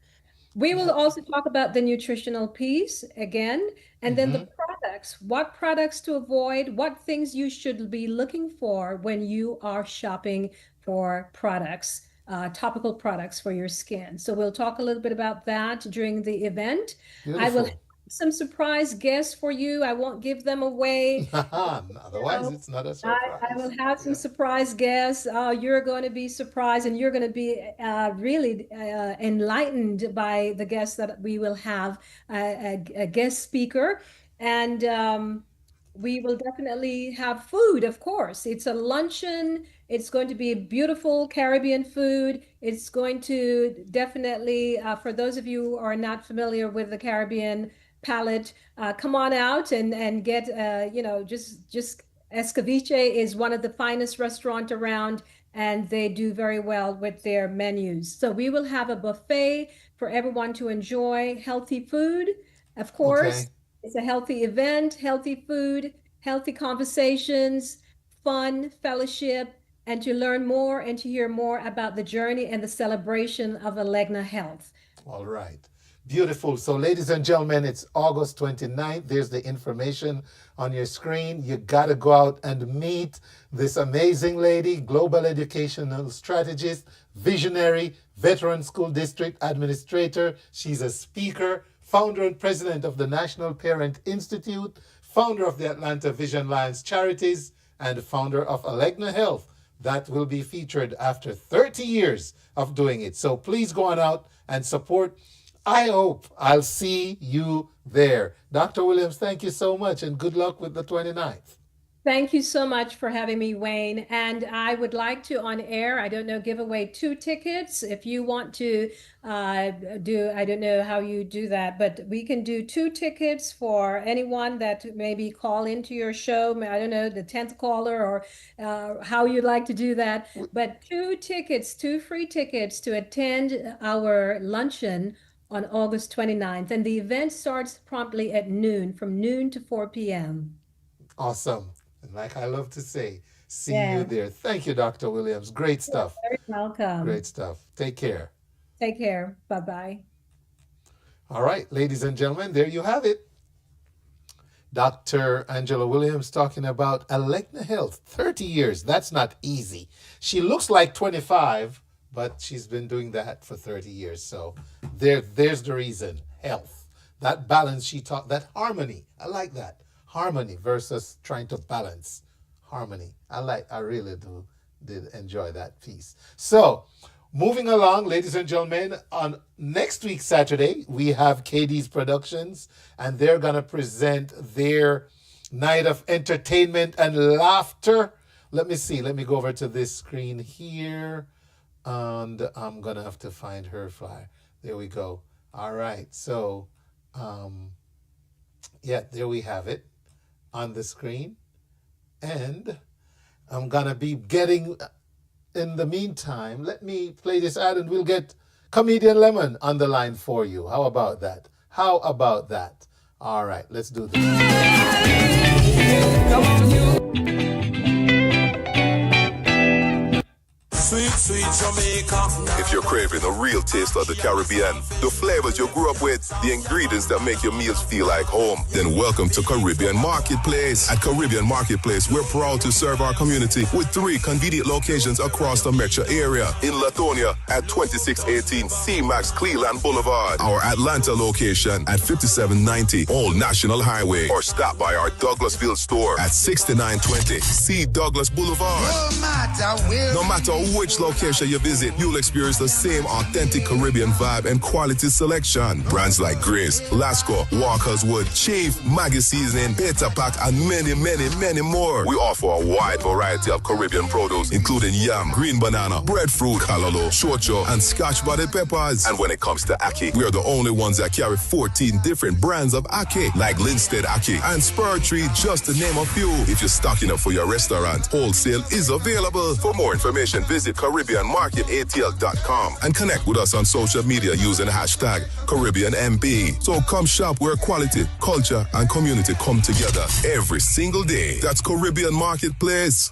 We will also talk about the nutritional piece again, and then the products, what products to avoid, what things you should be looking for when you are shopping for products, topical products for your skin. So we'll talk a little bit about that during the event. Beautiful. I will have some surprise guests for you. I won't give them away. Otherwise, it's not a surprise. I will have some surprise guests. You're going to be surprised, and you're going to be really enlightened by the guests that we will have, a guest speaker. And we will definitely have food, of course. It's a luncheon. It's going to be beautiful Caribbean food. It's going to definitely, for those of you who are not familiar with the Caribbean palate, come on out and get, just Escaviche is one of the finest restaurants around, and they do very well with their menus. So we will have a buffet for everyone to enjoy healthy food. Of course, it's a healthy event, healthy food, healthy conversations, fun, fellowship, and to learn more and to hear more about the journey and the celebration of Aalegna Health. All right. Beautiful. So, ladies and gentlemen, it's August 29th. There's the information on your screen. You got to go out and meet this amazing lady, global educational strategist, visionary, veteran school district administrator. She's a speaker, founder and president of the National Parent Institute, founder of the Atlanta Vision Alliance Charities, and founder of Aalegna Health. That will be featured after 30 years of doing it. So please go on out and support. I hope I'll see you there. Dr. Williams, thank you so much, and good luck with the 29th. Thank you so much for having me, Wayne. And I would like to, on air, give away 2 tickets. If you want to I don't know how you do that, but we can do 2 tickets for anyone that maybe call into your show. I don't know, the 10th caller, or how you'd like to do that. But 2 tickets, 2 free tickets to attend our luncheon on August 29th. And the event starts promptly at noon, from noon to 4 p.m. Awesome. And like I love to say, see you there. Thank you, Dr. Williams. Great stuff. You're very welcome. Great stuff. Take care. Take care. Bye-bye. All right, ladies and gentlemen, there you have it. Dr. Angela Williams talking about Aalegna Health. 30 years. That's not easy. She looks like 25, but she's been doing that for 30 years. So there's the reason. Health. that balance she talked, that harmony. I like that. Harmony versus trying to balance. Harmony. I really did enjoy that piece. So, moving along, ladies and gentlemen, on next week, Saturday, we have Kaidee's Productions, and they're going to present their night of entertainment and laughter. Let me see. Let me go over to this screen here, and I'm going to have to find her flyer. There we go. All right. So, yeah, there we have it on the screen. And I'm going to be getting, in the meantime, let me play this ad and we'll get Comedian Lemon on the line for you. How about that? How about that? All right, let's do this. Come on, you. Sweet, sweet Jamaica. If you're craving a real taste of the Caribbean, the flavors you grew up with, the ingredients that make your meals feel like home, then welcome to Caribbean Marketplace. At Caribbean Marketplace, we're proud to serve our community with 3 convenient locations across the metro area. In Latonia at 2618 C-Max Cleveland Boulevard. Our Atlanta location at 5790 Old National Highway. Or stop by our Douglasville store at 6920 C Douglas Boulevard. No matter which location you visit, you'll experience the same authentic Caribbean vibe and quality selection. Brands like Grace, Lasco, Walker's Wood, Chief, Maggie Seasoning, Beta Pack, and many, many, many more. We offer a wide variety of Caribbean produce, including yam, green banana, breadfruit, callaloo, chocho, and scotch bonnet peppers. And when it comes to ackee, we are the only ones that carry 14 different brands of ackee, like Linstead ackee and Spur Tree, just to name a few. If you're stocking up for your restaurant, wholesale is available. For more information, visit CaribbeanMarketATL.com and connect with us on social media using hashtag CaribbeanMP. So come shop where quality, culture, and community come together every single day. That's Caribbean Marketplace.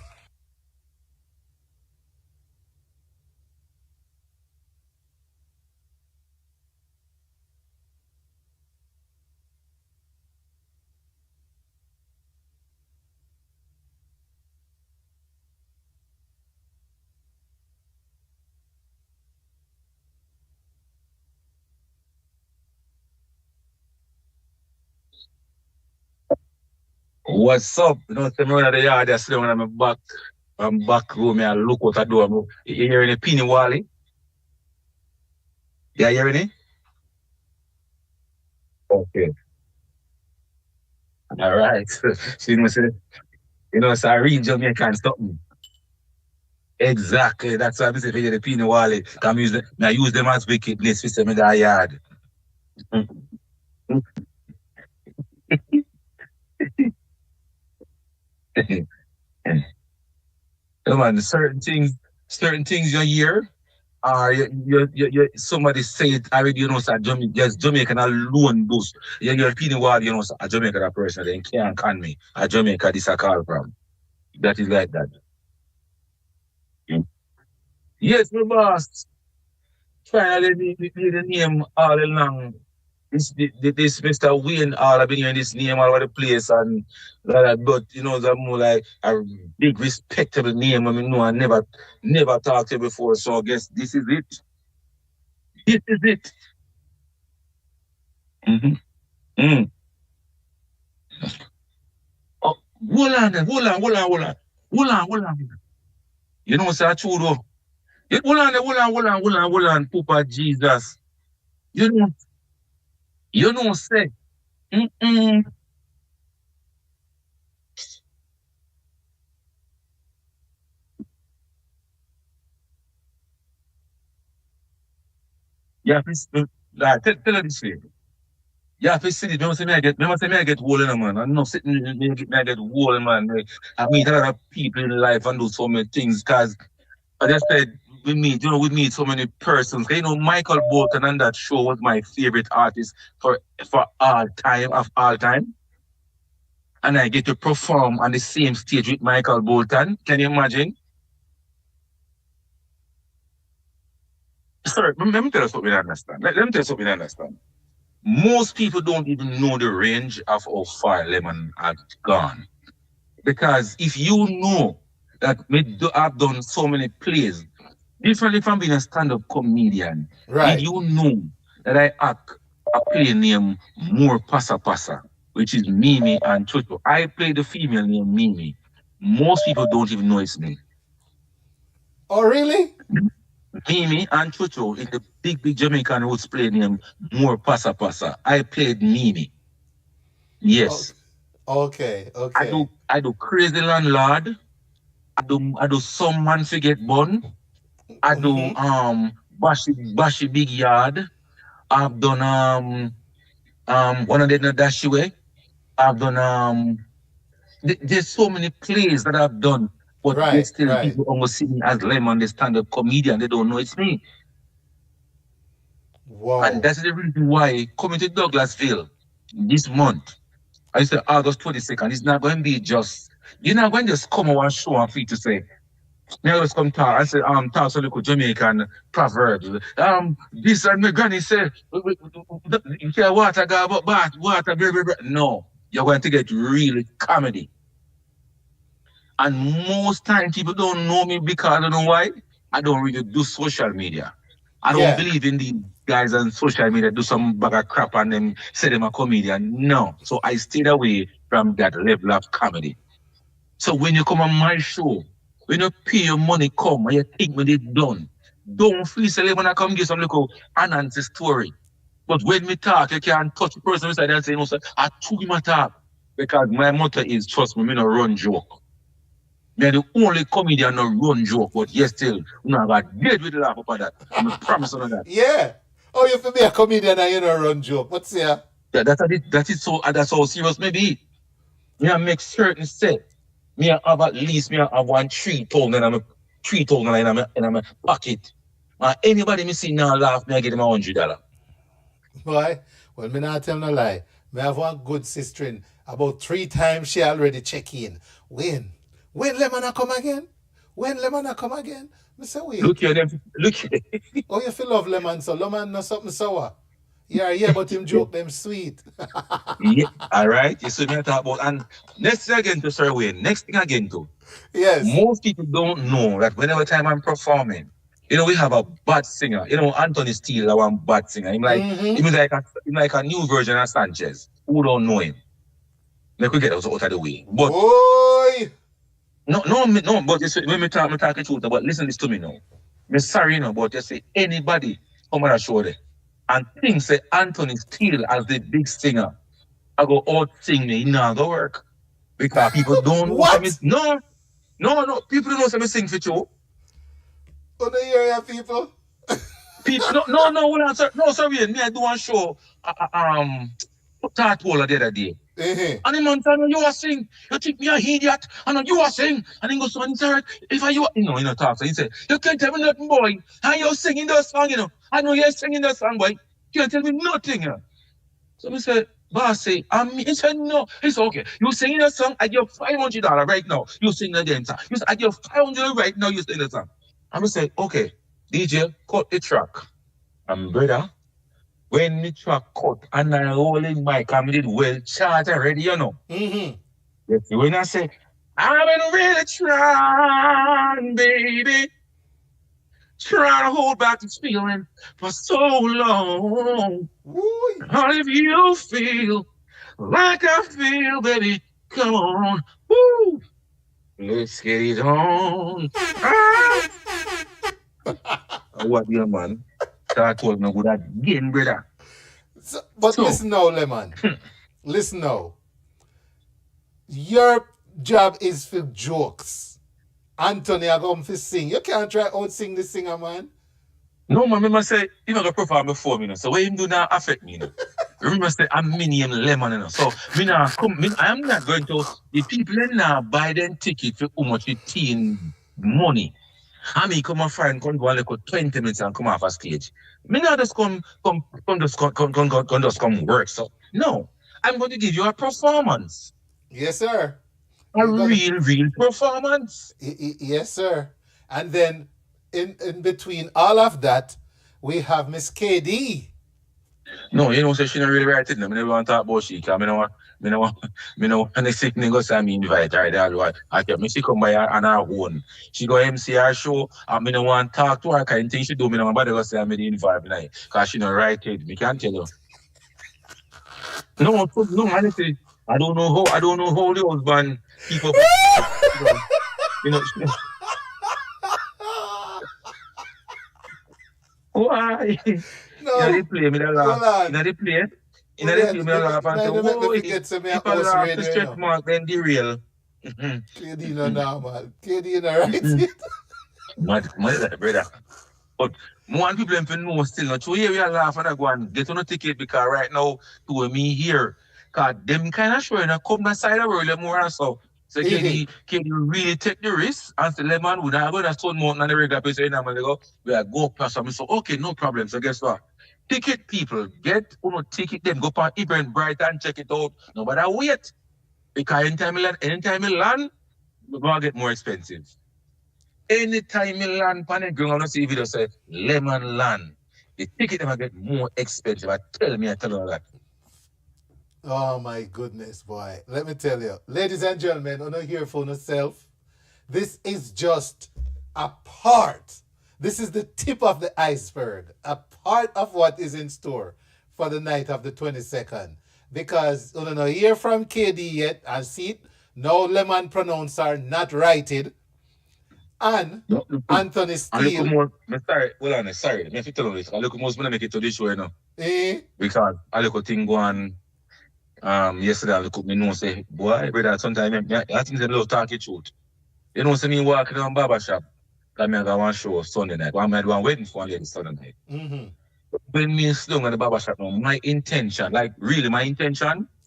What's up? You know, I'm running the yard, I sit when I'm back room, I look out the door. You hearing the Penny Wally? Yeah, you hearing it? Okay. All right. So, so I read Jamaican something. Exactly. That's why I say for you the Penny Wally. I use them as wickedness for some of the yard. Man, certain things you hear, or you somebody say it already, so Jamaican alone boost. You hear Penny Wall, so a Jamaican that person, they can't can me. A Jamaica this a call from. That is like that. Yes, my boss. Finally, the name all along. This Mr. Wayne all I've been hearing this name all over the place and that, but it's more like a big respectable name. I mean, no, I never talked to you before, so I guess this is it. This is it. Oh, hold on. You know, sir, true though. Hold on, Papa Jesus. You know, say, You have to tell her this way. You have to see it. Remember, I get old, man. I'm not sitting there, I get old, man. I meet a lot of people in life and do so many things because I just said, we meet so many persons. Michael Bolton on that show was my favorite artist for all time. And I get to perform on the same stage with Michael Bolton. Can you imagine? Sorry, let me tell you something I understand. Most people don't even know the range of how far Lemon had gone. Because if you know that I've done so many plays, differently from being a stand-up comedian, right? Did you know that I act I play name more Pasa Pasa, which is Mimi and Chucho. I play the female name Mimi. Most people don't even know it's me. Oh, really? Mimi and Chucho in the big Jamaican roots play name more Pasa Pasa. I played Mimi. Yes. Okay. I do Crazy Landlord. I do Some Man Forget Bun. I do Bashy Big Yard. I've done One of the Dash Away. I've done there's so many plays that I've done, but there's still people almost see me as Lemon, the stand-up comedian. They don't know it's me. Wow. And that's the reason why coming to Douglasville this month, I said August 22nd, it's not going to be just, you're not going to just come over and show and free to say, now let's come talk. I said, talk some little Jamaican proverbs. This and my granny said, you care water, go bath, water, blah, blah, blah. No, you're going to get really comedy. And most times people don't know me because I don't know why. I don't really do social media. I don't believe in these guys on social media do some bag of crap and then say them a comedian. No. So I stayed away from that level of comedy. So when you come on my show, when you pay your money come and you think when it's done, don't feel silly when I come give some little Anansi story. But when we talk, you can't touch the person beside and say, no, sir, I told him I talk. Because my motto is, trust me, I don't run joke. They're the only comedian that run joke, but yes, still, you know, I got dead with the laugh about that. I'm a promise on that. Yeah. Oh, you feel be a comedian and you don't run joke. What's here? Yeah, that's how serious maybe. Me I make certain set. Me I have at least me I have 3,000 in my pocket. Anybody me see now laugh, me I get him $100. Boy, well, me not tell no lie. Me have one good sister about 3 times she already check in. When Lemon come again? When Lemon come again? Me say wait. Look here, them. Look here. Oh, you feel love Lemon, so Lemon no something sour. Yeah, but him joke them sweet. Yeah, all right. You see me talk about, and next thing again to Sir Wayne, next thing again to. Yes. Most people don't know that whenever time I'm performing, you know, we have a bad singer. You know, Anthony Steele, one bad singer. He's like a new version of Sanchez. Who don't know him? Let me get us out of the way. But boy. No, but you see, when me talk the truth, but listen this to me now. Me sorry, you know, but you see, anybody come on a show there and think say Anthony Steele as the big singer, I go out sing me, it not go work. Because people don't know. What? No, people don't know say me sing for you. On the area, people. People, no, sorry, me I do one show, Tartwaller the other day. And the man said, you are sing. You think me a idiot? And you are sing. And then goes to inside. If I you know, talk. So he said, you can't tell me nothing, boy. And you're singing the song, you know. I know you're singing the song, boy. You can't tell me nothing. You know? So I said, boss say, he said, no. It's okay. You singing the song, I give $500 right now. You sing the again, sir. You said, I give $500 right now, you sing the song. And I said, okay, DJ, cut the track. And brother, when the track cut and I rolling mic, I did well chart already, you know. Yes, when I say, I've been really trying, baby, trying to hold back this feeling for so long. How if you feel like I feel, baby, come on, woo, let's get it on. What, dear man? That told me good again, brother. Listen now, Lemon. Listen now. Your job is for jokes. Anthony, I come to sing. You can't try out sing this singer, man. No, man, remember say, you know, perform before me, you know. So what him do now affect me, you know. Remember say, I'm mini him Lemon, you know. So, I am not going to, the people now buy them ticket for how much it in money. I mean, come and find, come go and like 20 minutes and come off a stage. Me not just come work. So, no, I'm going to give you a performance. Yes, sir. A real performance. Yes, sir. And then in between all of that, we have Miss Kaidee. No, you know, so she not really right it. I never want to talk about she, because me no, and the sick nigga say me invite her there. I kept me she come by her on her own. She go MC her show, and me no want to talk to her, kind of thing she do. Me no want to say me the invite me, because she not right it. Me can't tell you. No, honestly, I don't know how the husband keep up. You know, why? No, They play me that hold laugh. on. They play. Well, They yeah, play me that laugh and say, don't make me oh, forget to me a if I host laugh, the radio, you stretch know. mark, then derail. Kaidee no normal. Kaidee no right. Mad, brother. But more people them to know still not. So here we are laughing and go and get on a ticket because right now, to me here, because them kind of sure and come that side of the world more and so. So can you really take the risk and say, Lemon, we're not going to Stone Mountain and the regular place in America. We are go past something. So, okay, no problem. So, guess what? Ticket people, get on ticket them, go for Eventbrite and check it out. Nobody wait. Because anytime you land, we're going to get more expensive. Anytime you land on the ground, I see video say, Lemon land. The ticket them get more expensive. I tell you that. Oh my goodness, boy. Let me tell you. Ladies and gentlemen, on here for yourself. This is just a part. This is the tip of the iceberg. A part of what is in store for the night of the 22nd. Because you don't hear from Kaidee yet. I see it. No Lemon pronouns are not righted. And Anthony Steele. Sorry. Me have to tell you this. I look most when I make it to this show, you know. Because I look at thing going yesterday I look at me know say, boy, brother, sometimes I think they love talking truth. You know, see me walking on barber shop. I got one show Sunday night. I had one wedding for one lady Sunday night. Mm-hmm. When me sit down at the barber shop now, my intention,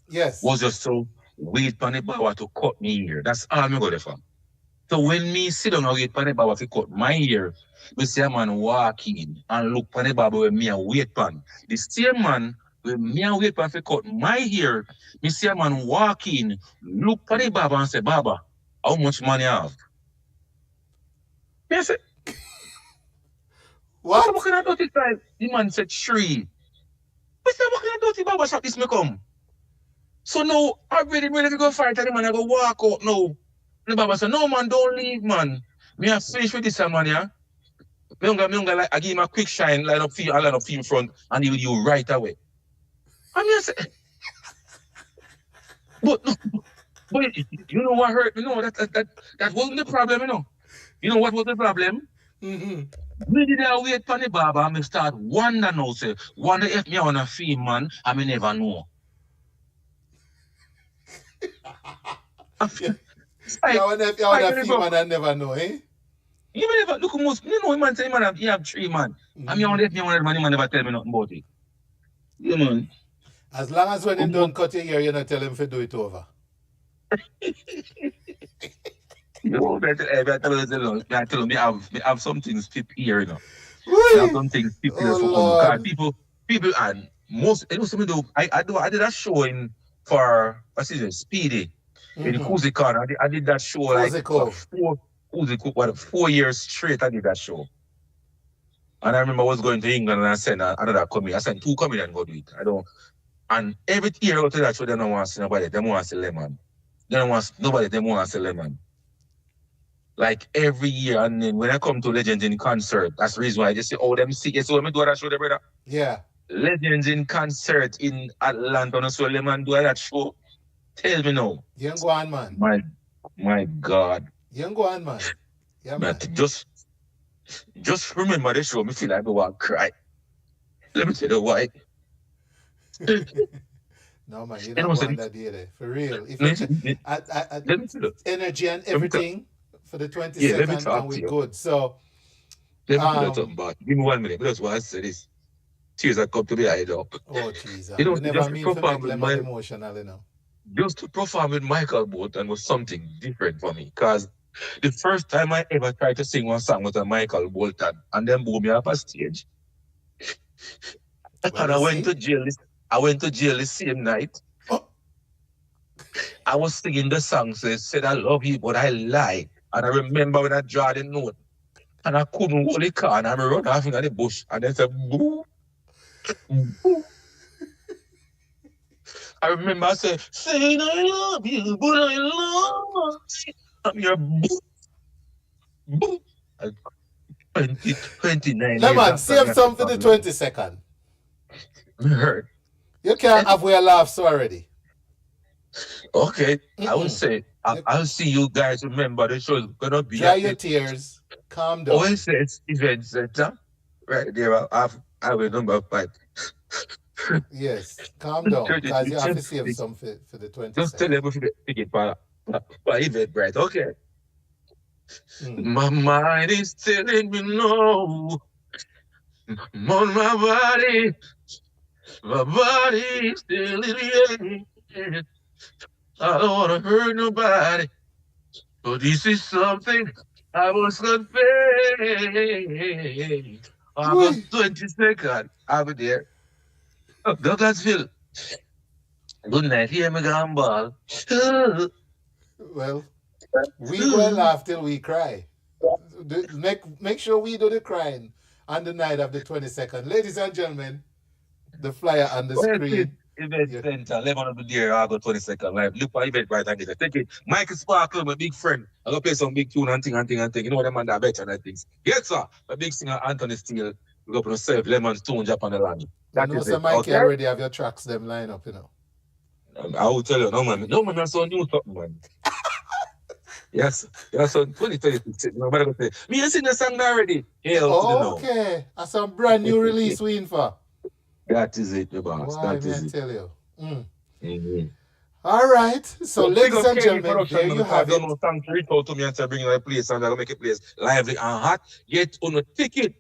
yes, was just to wait for the barber to cut me hair. That's all me go there for. So when me sit down and wait for the barber to cut my hair, we see a man walk in and look for the barber where me a wait pan. The same man when me a wait pan to cut my hair, me see a man walk in, look for the barber and say, Barber, how much money I have? Yes. What? What kind of dirty time? The man said 3. We said, what kind of dirty barber shop this me come? So now, I'm ready to go fight and the man I go walk out now. The barber said, no man, don't leave, man. Me have finished with this man, yeah. Me like, I give him a quick shine, line up in front, and he will you right away. I mean, I say, but you know what hurt me? No, that wasn't the problem, you know. You know what was the problem? Mm-hmm. We did wait for the barber and I start wonder now, say, wonder if me on a fee, man, I may never know. You wonder if you on a fee, man, I never know, eh? You may never, look, most, you know, man say, man, he have 3, man. I mean, if me on man never tell me nothing about it. Yeah, man. As long as when you don't cut your hair, you not tell him to do it over. No, I tell me I have some things tip here, you know. I have some things tip here for people and most you know something though I did a show for Speedy in Kuzikon. I did that show like 4 years straight. I did that show. And I remember I was going to England and I sent another comedian. I sent 2 comedians go do it. And every year out of that show they don't want to see nobody, they want to see Lemon. They don't want nobody, they want to see Lemon. Like every year, and then when I come to Legends in Concert, that's the reason why I just say, oh, them see. So when I do that show, there, brother. Yeah. Legends in Concert in Atlanta, so Lemon do that show. Tell me now. You go on, man. My God. You go on, man. Yeah, man. Just remember the show, me feel like I want to cry. Let me tell you why. No, man, you don't want that either. For real. If energy and everything. For the 22nd, and we're good. So, let me tell you something about. Give me 1 minute. That's why I say this. Tears that come to me eye up. Oh, Jesus. You know, we never mean to make them emotional, you know. Just to perform with Michael Bolton was something different for me. Because the first time I ever tried to sing one song was a Michael Bolton, and then boom me up on stage. And I went to jail the same night. Oh. I was singing the song, so it said I love you, but I lied. And I remember when I draw the note, and I couldn't hold the car, and I run off in the bush, and then said, boo, boo. I remember I said, saying I love you, but I love you. I'm your boo, boo. 29 Lemon, save some for the 22nd. Me hurt. You can't have we laughs already. Okay, I will say, I'll see you guys remember the show is gonna be. Dry your tears, calm down. Oh, it's event center, right there. I will number 5. Yes, calm down, because you have to save some for the 20. Just tell them if you pick it for event, right? Okay. My mind is telling me no. I'm on my body. My body is telling me I don't want to hurt nobody. But this is something I was confess. August 22nd, I'll be there. Douglasville. Good night, hear me gamball. Well, we will laugh till we cry. Make sure we do the crying on the night of the 22nd. Ladies and gentlemen, the flyer on the screen. Event center, 11 of the year, August 22nd, live. Look for event right and get a ticket. Michael Sparkle, my big friend. I'm going to play some big tune and thing. You know what the man that better than things. Yes, sir. My big singer, Anthony Steele. We go to serve Lemon's tune, Japan and land. That is it. Mikey, already have your tracks them line up, you know. I will tell you, no man, I'm so new something, man. Yes, so 2026. No matter what. Me, you sing the song already. Okay, that's some brand new release we in for. That is it, the boss. Why, that is I it. tell you. Mm-hmm. All right. So, ladies and gentlemen, there you have it. I don't know, thanks to reach out to me and say bring you a place and I'll make a place lively and hot. Get on a ticket.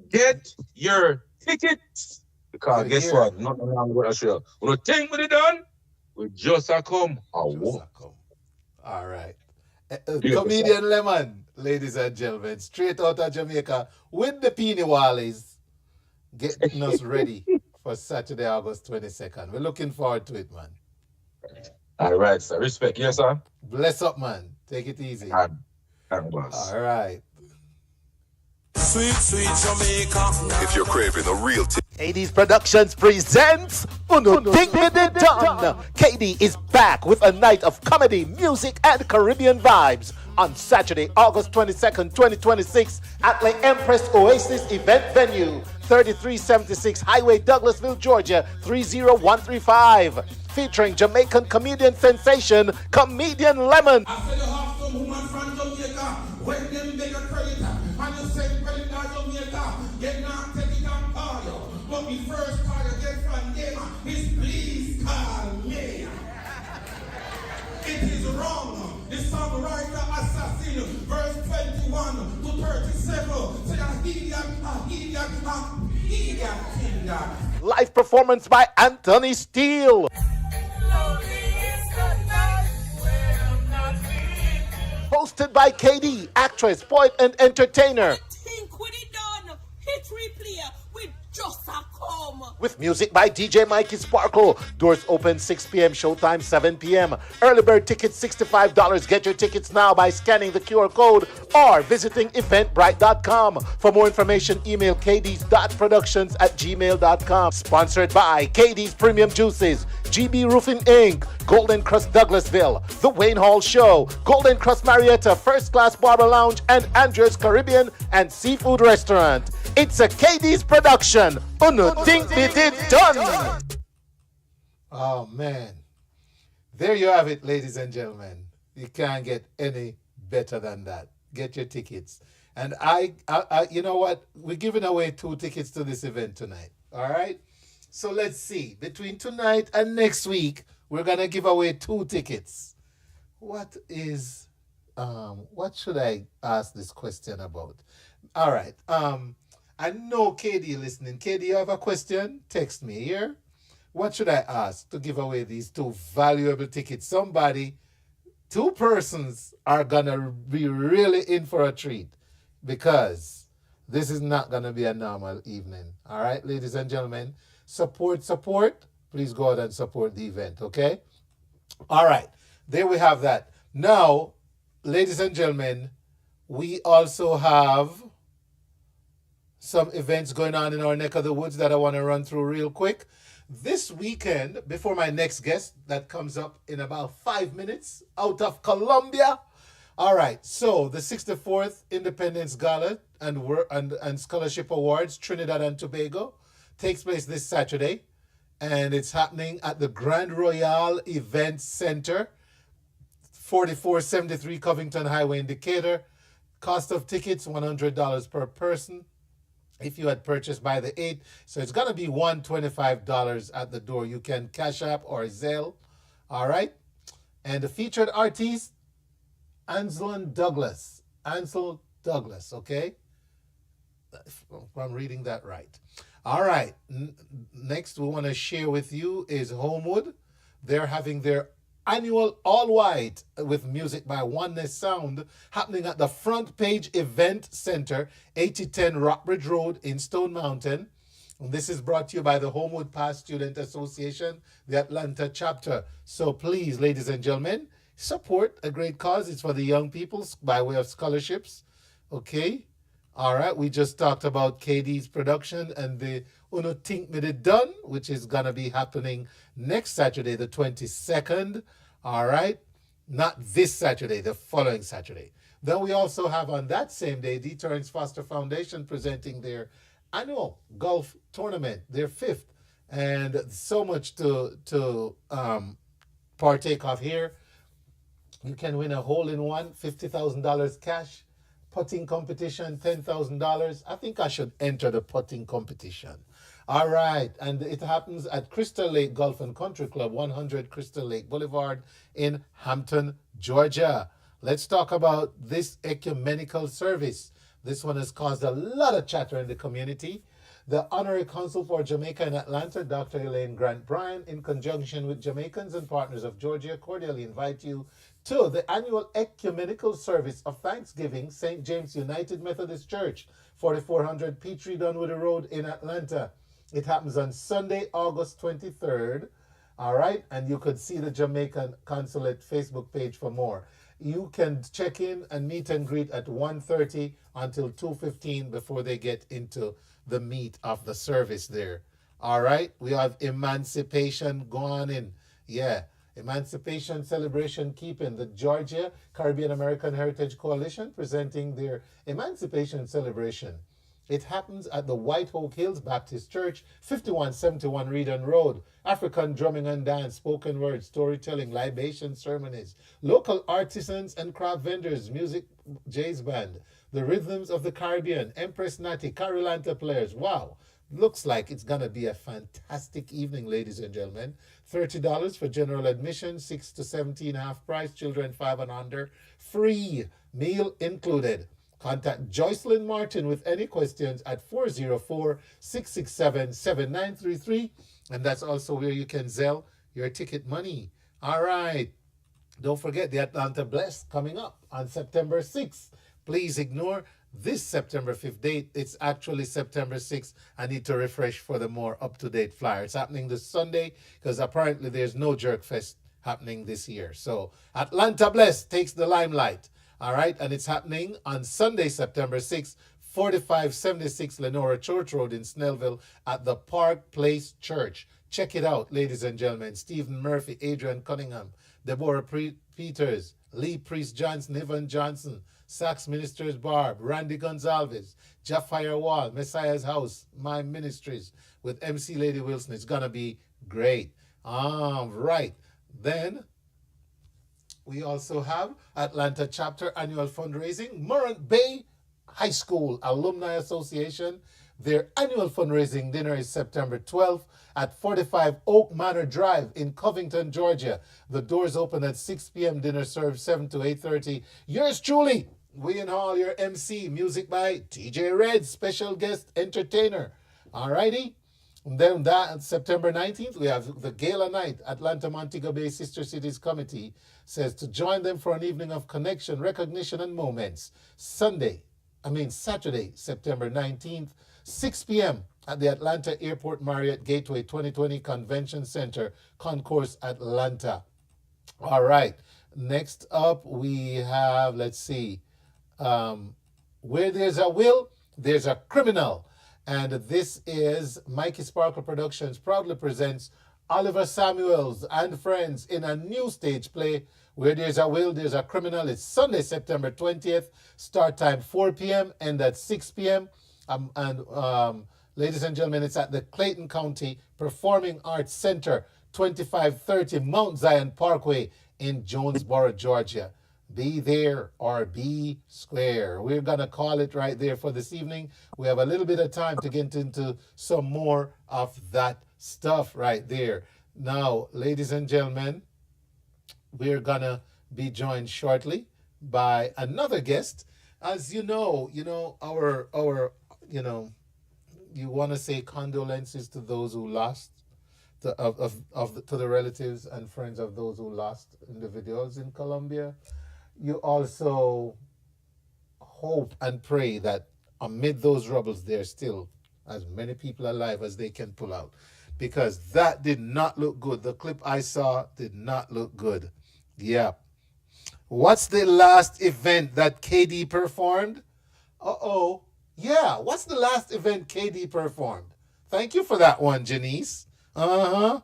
Get your tickets. Because guess what? Nothing wrong with a show. When the thing with it done, we just a come. All right. Comedian Lemon, ladies and gentlemen, straight out of Jamaica with the Peeny Wallies, getting us ready for Saturday, August 22nd. We're looking forward to it, man. All right, sir. Respect. Yes, sir. Bless up, man. Take it easy. All right. Sweet, sweet Jamaica. If you're craving a real Kadee's Productions presents Uno Tink It Done. Kaidee is back with a night of comedy, music, and Caribbean vibes on Saturday, August 22nd, 2026 at the Empress Oasis event venue, 3376 Highway, Douglasville, Georgia, 30135. Featuring Jamaican comedian sensation, Comedian Lemon. I said you have some woman from Jamaica, when them beg a credit, and you send credit to Jamaica, get not take it and call you. But the first call you get from them is please call me. It is wrong. The songwriter assassin, verse 21 to 37, say a idiot. Live performance by Anthony Steele. Hosted by Kaidee, actress, poet, and entertainer. Tink with it done. Hit replay with just a come. With music by DJ Mikey Sparkle. Doors open 6 p.m. Showtime 7 p.m. Early bird tickets $65. Get your tickets now by scanning the QR code or visiting eventbrite.com. For more information, email kds.productions@gmail.com. Sponsored by Kaidee's Premium Juices, GB Roofing Inc., Golden Crust Douglasville, The Wayne Hall Show, Golden Crust Marietta, First Class Barber Lounge, and Andrews Caribbean and Seafood Restaurant. It's a Kaidee's production. Uno Tink It Done. Oh, man. There you have it, ladies and gentlemen. You can't get any better than that. Get your tickets. And I you know what? We're giving away 2 tickets to this event tonight. All right? So let's see. Between tonight and next week, we're going to give away 2 tickets. What should I ask this question about? All right. I know Kaidee listening. Kaidee, you have a question? Text me here. What should I ask to give away these 2 valuable tickets? 2 persons are going to be really in for a treat because this is not going to be a normal evening. All right, ladies and gentlemen, support. Please go out and support the event, okay? All right, there we have that. Now, ladies and gentlemen, we also have some events going on in our neck of the woods that I want to run through real quick. This weekend, before my next guest that comes up in about 5 minutes out of Colombia. All right, so the 64th Independence Gala and Scholarship Awards, Trinidad and Tobago, takes place this Saturday and it's happening at the Grand Royal Event Center, 4473 Covington Highway in Decatur. Cost of tickets, $100 per person if you had purchased by the 8th. So it's going to be $125 at the door. You can Cash App or Zelle. All right. And the featured artist, Ansel Douglas. Ansel Douglas, okay? If I'm reading that right. All right. Next we want to share with you is Homewood. They're having their annual all white with music by Oneness Sound happening at the Front Page Event Center, 8010 Rockbridge Road in Stone Mountain. And this is brought to you by the Homewood Past Student Association, the Atlanta chapter. So please, ladies and gentlemen, support a great cause. It's for the young people by way of scholarships. Okay. All right. We just talked about Kaidee's production and the Uno Tink Me It Done, which is going to be happening next Saturday, the 22nd. All right. Not this Saturday, the following Saturday. Then we also have on that same day, Deterrence Foster Foundation presenting their annual golf tournament, their 5th. And so much to partake of here. You can win a hole-in-one, $50,000 cash. Putting competition, $10,000. I think I should enter the putting competition. All right. And it happens at Crystal Lake Golf and Country Club, 100 Crystal Lake Boulevard in Hampton, Georgia. Let's talk about this ecumenical service. This one has caused a lot of chatter in the community. The Honorary Consul for Jamaica in Atlanta, Dr. Elaine Grant Bryan, in conjunction with Jamaicans and partners of Georgia, cordially invite you to the annual ecumenical service of Thanksgiving, St. James United Methodist Church, 4400 Peachtree Dunwoody Road in Atlanta. It happens on Sunday, August 23rd. All right. And you could see the Jamaican Consulate Facebook page for more. You can check in and meet and greet at 1:30 until 2:15 before they get into the meat of the service there. All right. We have emancipation going in. Yeah. Emancipation Celebration Keeping, the Georgia Caribbean American Heritage Coalition presenting their Emancipation Celebration. It happens at the White Oak Hills Baptist Church, 5171 Reedon Road. African drumming and dance, spoken word, storytelling, libation ceremonies, local artisans and craft vendors, music, jazz band, the Rhythms of the Caribbean, Empress Natty, Carolanta players. Wow. Looks like it's going to be a fantastic evening, ladies and gentlemen. $30 for general admission, 6 to 17 half price, children 5 and under, free, meal included. Contact Joycelyn Martin with any questions at 404-667-7933. And that's also where you can Zelle your ticket money. All right. Don't forget the Atlanta Blessed coming up on September 6th. Please ignore this September 5th date. It's actually September 6th. I need to refresh for the more up-to-date flyer. It's happening this Sunday because apparently there's no Jerk Fest happening this year. So Atlanta Blessed takes the limelight. All right. And it's happening on Sunday, September 6th, 4576 Lenora Church Road in Snellville at the Park Place Church. Check it out, ladies and gentlemen. Stephen Murphy, Adrian Cunningham, Deborah Peters, Lee Priest Johnson, Yvonne Johnson, Sax Ministers Barb, Randy Gonzalez, Jafire Wall, Messiah's House, My Ministries with MC Lady Wilson. It's going to be great. All right. Then we also have Atlanta Chapter Annual Fundraising, Morant Bay High School Alumni Association. Their annual fundraising dinner is September 12th at 45 Oak Manor Drive in Covington, Georgia. The doors open at 6 p.m. Dinner served 7 to 8:30. Yours truly, Wayne Hall, your MC. Music by TJ Red, special guest entertainer. All righty. And then that September 19th, we have the Gala Night. Atlanta Montego Bay Sister Cities Committee says to join them for an evening of connection, recognition, and moments. Saturday, September 19th, 6 p.m. at the Atlanta Airport Marriott Gateway 2020 Convention Center, Concourse, Atlanta. All right. Next up, we have, where there's a will, there's a criminal. And this is Mikey Sparkle Productions proudly presents Oliver Samuels and Friends in a new stage play, Where There's a Will, There's a Criminal. It's Sunday, September 20th. Start time 4 p.m. and at 6 p.m. Ladies and gentlemen, it's at the Clayton County Performing Arts Center, 2530 Mount Zion Parkway in Jonesboro, Georgia. Be there or be square. We're going to call it right there for this evening. We have a little bit of time to get into some more of that stuff right there. Now, ladies and gentlemen, we're going to be joined shortly by another guest. As you know, our you want to say condolences to those who lost, to the relatives and friends of those who lost individuals in Colombia. You also hope and pray that amid those rubbles, there's still as many people alive as they can pull out, because that did not look good. The clip I saw did not look good. Yeah. What's the last event that Kaidee performed? Yeah, what's the last event Kaidee performed? Thank you for that one, Janice. Yeah,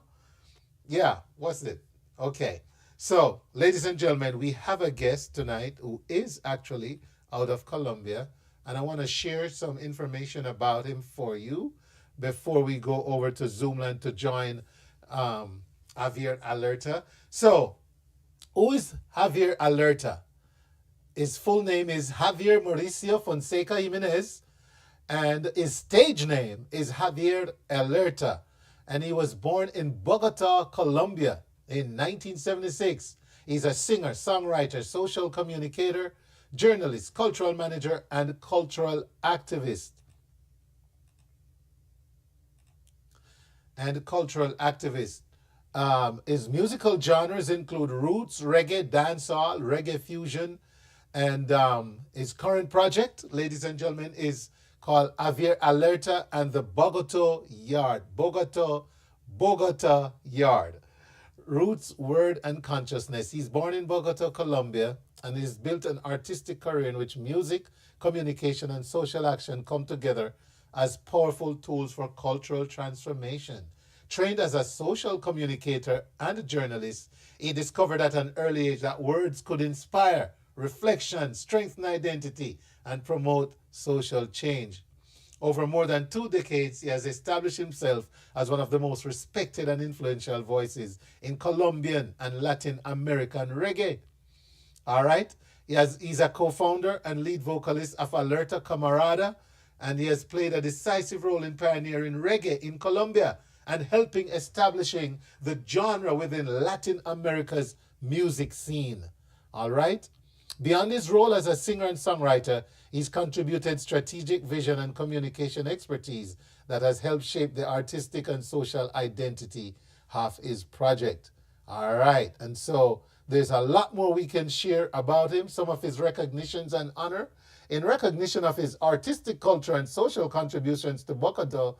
what's it? Okay. So, ladies and gentlemen, we have a guest tonight who is actually out of Colombia, and I want to share some information about him for you before we go over to Zoomland to join Javier Alerta. So, who is Javier Alerta? His full name is Javier Mauricio Fonseca Jimenez, and his stage name is Javier Alerta, and he was born in Bogota, Colombia in 1976. He's a singer, songwriter, social communicator, journalist, cultural manager, and cultural activist. His musical genres include roots, reggae, dancehall, reggae fusion, and his current project, ladies and gentlemen, is called Javier Alerta and the Bogota Yard. Bogota Yard. Roots, word, and consciousness. He's born in Bogota, Colombia, and he's built an artistic career in which music, communication, and social action come together as powerful tools for cultural transformation. Trained as a social communicator and journalist, he discovered at an early age that words could inspire reflection, strengthen identity, and promote social change. Over more than 2 decades, he has established himself as one of the most respected and influential voices in Colombian and Latin American reggae. All right? He's a co-founder and lead vocalist of Alerta Camarada, and he has played a decisive role in pioneering reggae in Colombia and helping establishing the genre within Latin America's music scene. All right? Beyond his role as a singer and songwriter, he's contributed strategic vision and communication expertise that has helped shape the artistic and social identity of his project. All right. And so there's a lot more we can share about him, some of his recognitions and honor. In recognition of his artistic culture and social contributions to Bogota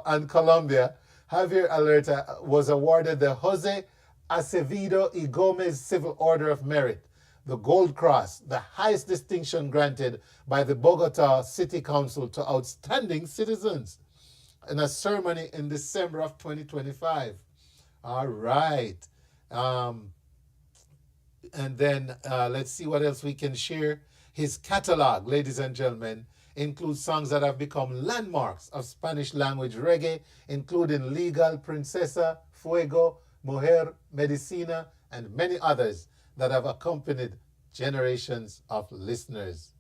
and Colombia, Javier Alerta was awarded the Jose Acevedo y Gomez Civil Order of Merit, the Gold Cross, the highest distinction granted by the Bogota City Council to outstanding citizens, in a ceremony in December of 2025. All right. And then let's see what else we can share. His catalog, ladies and gentlemen, includes songs that have become landmarks of Spanish language reggae, including Legal, Princesa, Fuego, Mujer, Medicina, and many others that have accompanied generations of listeners.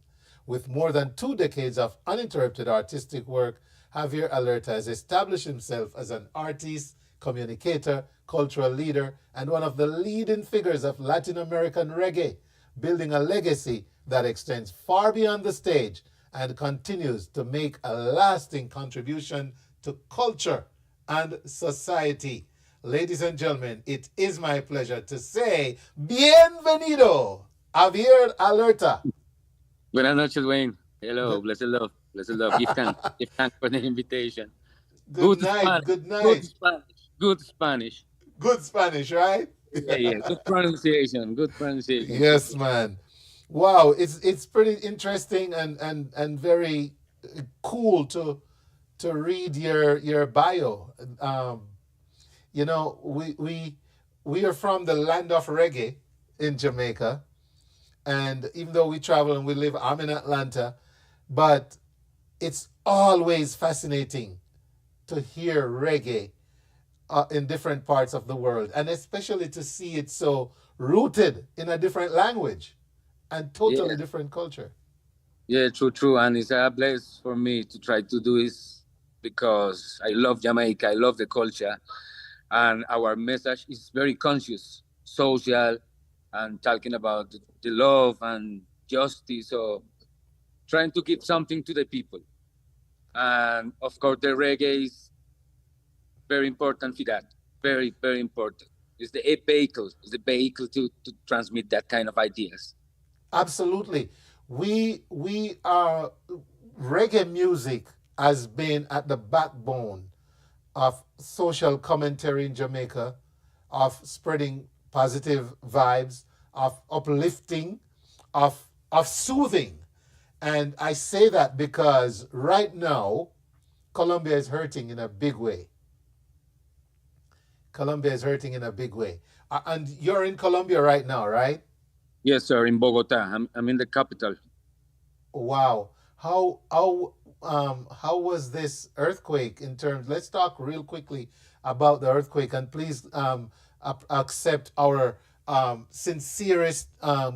With more than 2 decades of uninterrupted artistic work, Javier Alerta has established himself as an artist, communicator, cultural leader, and one of the leading figures of Latin American reggae, building a legacy that extends far beyond the stage and continues to make a lasting contribution to culture and society. Ladies and gentlemen, it is my pleasure to say, bienvenido, Javier Alerta. Buenas noches, Wayne. Hello, blessed love, blessed love. Give thanks for the invitation. Good night, good night. Good Spanish. Good Spanish, right? Yeah. Good pronunciation. Yes, man. Wow, it's pretty interesting and very cool to read your bio. You know, we are from the land of reggae in Jamaica, and even though we travel and we live, I'm in Atlanta, but it's always fascinating to hear reggae in different parts of the world, and especially to see it so rooted in a different language and totally different culture. Yeah, true. And it's a bless for me to try to do this because I love Jamaica, I love the culture, and our message is very conscious, social, and talking about the love and justice. So trying to give something to the people. And of course, the reggae is very important for that. Very, very important. It's the vehicle. It's the vehicle to transmit that kind of ideas. Absolutely. We are reggae music has been at the backbone of social commentary in Jamaica, of spreading positive vibes, of uplifting, of soothing. And I say that because right now, Colombia is hurting in a big way. Colombia is hurting in a big way. And you're in Colombia right now, right? Yes, sir, in Bogota. I'm in the capital. Wow. How was this earthquake in terms? Let's talk real quickly about the earthquake, and please accept our sincerest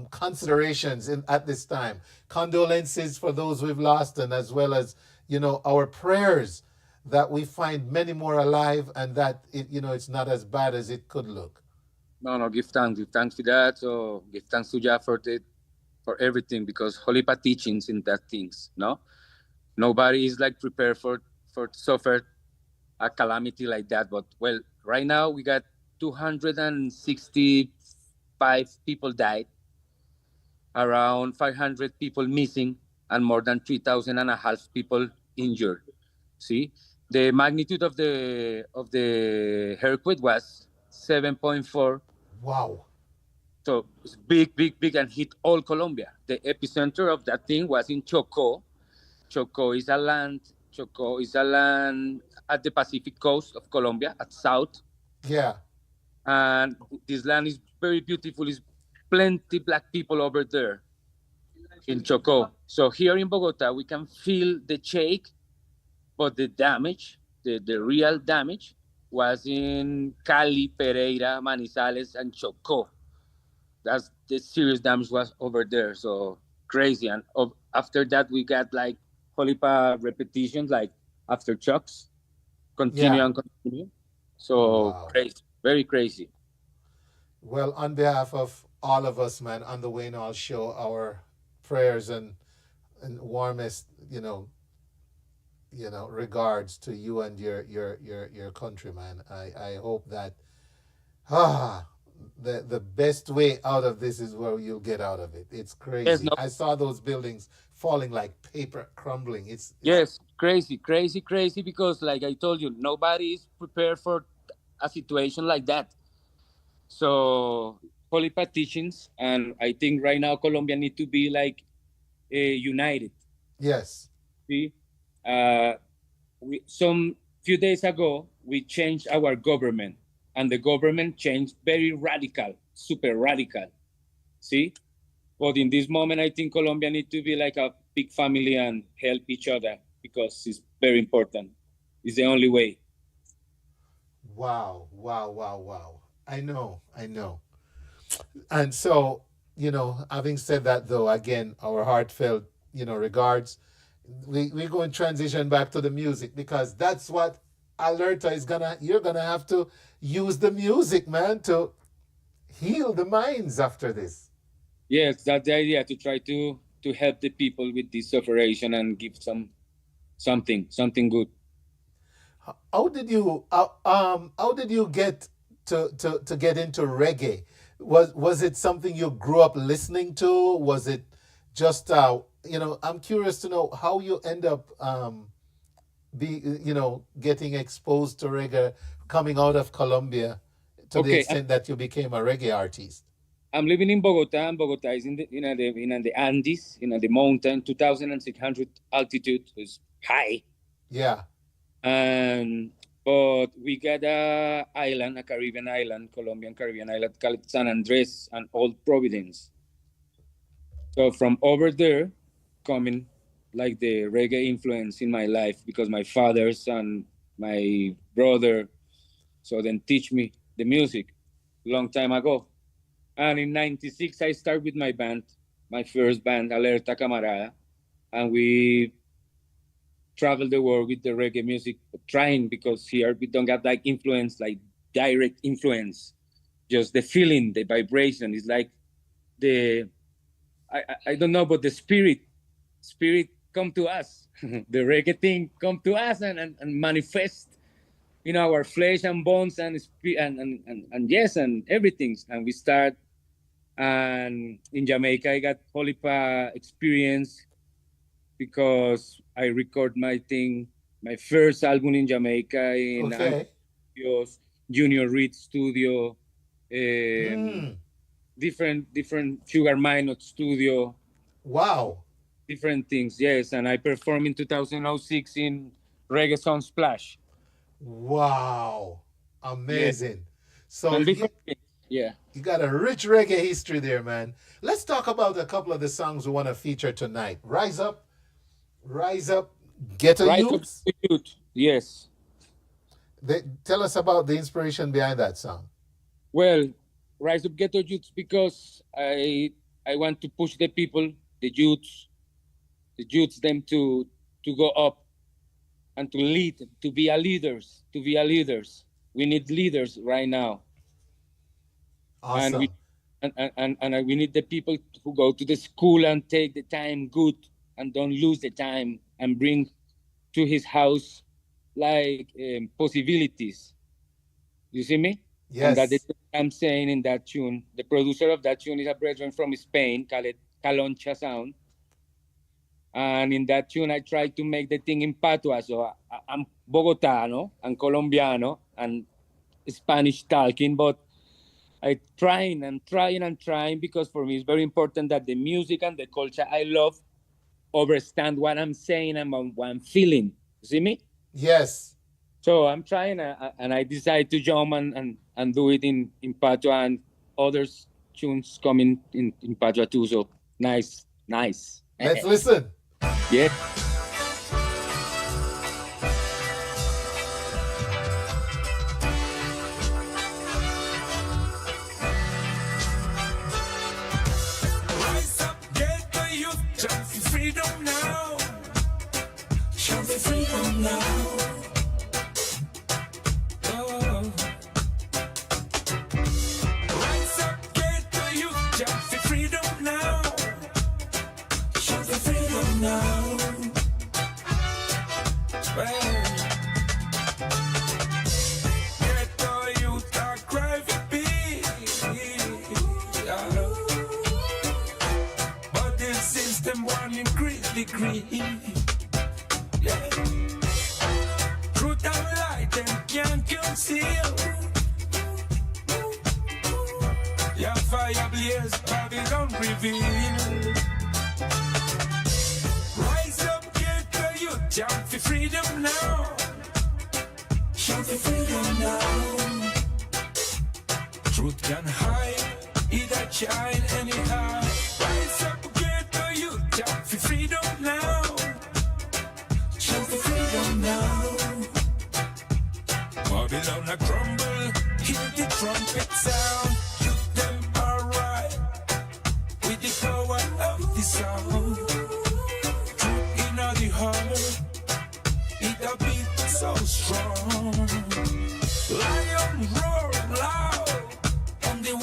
considerations at this time. Condolences for those we've lost, and as well as our prayers that we find many more alive, and that it's not as bad as it could look. No, give thanks for that. So give thanks to Jah for everything, because Holy teachings in that things. No, nobody is like prepared for suffer a calamity like that. But well, right now we got 265 people died, around 500 people missing, and more than 3,500 people injured. See, the magnitude of the earthquake was 7.4. Wow. So it's big, and hit all Colombia. The epicenter of that thing was in Chocó. Chocó is a land at the Pacific coast of Colombia, at south. Yeah. And this land is very beautiful. It's plenty black people over there in Chocó. So here in Bogota, we can feel the shake, but the damage, the real damage, was in Cali, Pereira, Manizales, and Chocó. That's the serious damage was over there. So crazy. And after that, we got like Holipa repetitions, like aftershocks, continue. So crazy, very crazy. Well, on behalf of all of us, man, on the Wayne Hall Show, our prayers and warmest, regards to you and your country, man. I hope that the best way out of this is where you'll get out of it. It's crazy. I saw those buildings falling like paper, crumbling. It's yes, crazy, because like I told you, nobody is prepared for a situation like that. So Holy teachings, and I think right now Colombia need to be like united. Yes. See, some few days ago we changed our government, and the government changed very radical, super radical. See, but in this moment I think Colombia need to be like a big family and help each other, because it's very important. It's the only way. Wow. I know. And so, having said that, though, again, our heartfelt, regards. We're going to transition back to the music, because that's what Alerta is you're gonna have to use the music, man, to heal the minds after this. Yes, that's the idea, to try to help the people with this operation and give something good. How did you get to get into reggae? Was it something you grew up listening to? Was it just I'm curious to know how you end up getting exposed to reggae coming out of Colombia to the extent that you became a reggae artist. I'm living in Bogota, and Bogota is in the Andes, the mountain, 2,600 altitude, is high. Yeah. But we got a Caribbean island, Colombian Caribbean island, called San Andres and Old Providence. So from over there, coming like the reggae influence in my life because my fathers and my brother, so then teach me the music long time ago. And in 96, I started with my band, my first band, Alerta Camarada, and we traveled the world with the reggae music, trying because here we don't have like influence, like direct influence, just the feeling, the vibration. It's like I don't know, but the spirit come to us. The reggae thing come to us and manifest in our flesh and bones and yes, and everything. And we start, and in Jamaica, I got Holipa experience because I record my first album in Jamaica in Junior Reed Studio, different Sugar Minot Studio. Wow. Different things, yes. And I performed in 2006 in Reggae Sound Splash. Wow. Amazing. Yeah. So you got a rich reggae history there, man. Let's talk about a couple of the songs we want to feature tonight. Rise Up, Ghetto Youth. Yes. Tell us about the inspiration behind that song. Well, Rise Up Ghetto Youth because I want to push the people, the youths, them to go up and to lead, to be a leaders. We need leaders right now. Awesome. And we need the people who go to the school and take the time good and don't lose the time and bring to his house like possibilities. You see me? Yes. And that I'm saying in that tune. The producer of that tune is a brethren from Spain called Caloncha Sound. And in that tune, I try to make the thing in patois. So I'm Bogotano and Colombiano and Spanish talking, but I trying because for me it's very important that the music and the culture I love understand what I'm saying and what I'm feeling. You see me? Yes. So I'm trying, and I decide to jump and do it in patois, and other tunes coming in patois too. So nice. Let's listen. Yeah. Rise up, get the youth, jump for freedom now. Jump for freedom now. Oh. Rise up, get the youth, jump for freedom now. Jump for freedom now. Well, get the youth, I cry for peace. Yeah. But the system won't increase degree. Yeah. Truth and light them can't conceal. Yeah, fire blaze, Babylon reveal. Rise up, get the youth, jump for freedom now. Jump for freedom now. Truth can hide, it a shine anyhow. Rise up, get the youth, jump for freedom now. Jump for freedom now. Babylon a crumble, hear the trumpet sound. Youth them alright, with the power of the sound. Truth in the heart, it a beat so strong. Lion roar loud, on the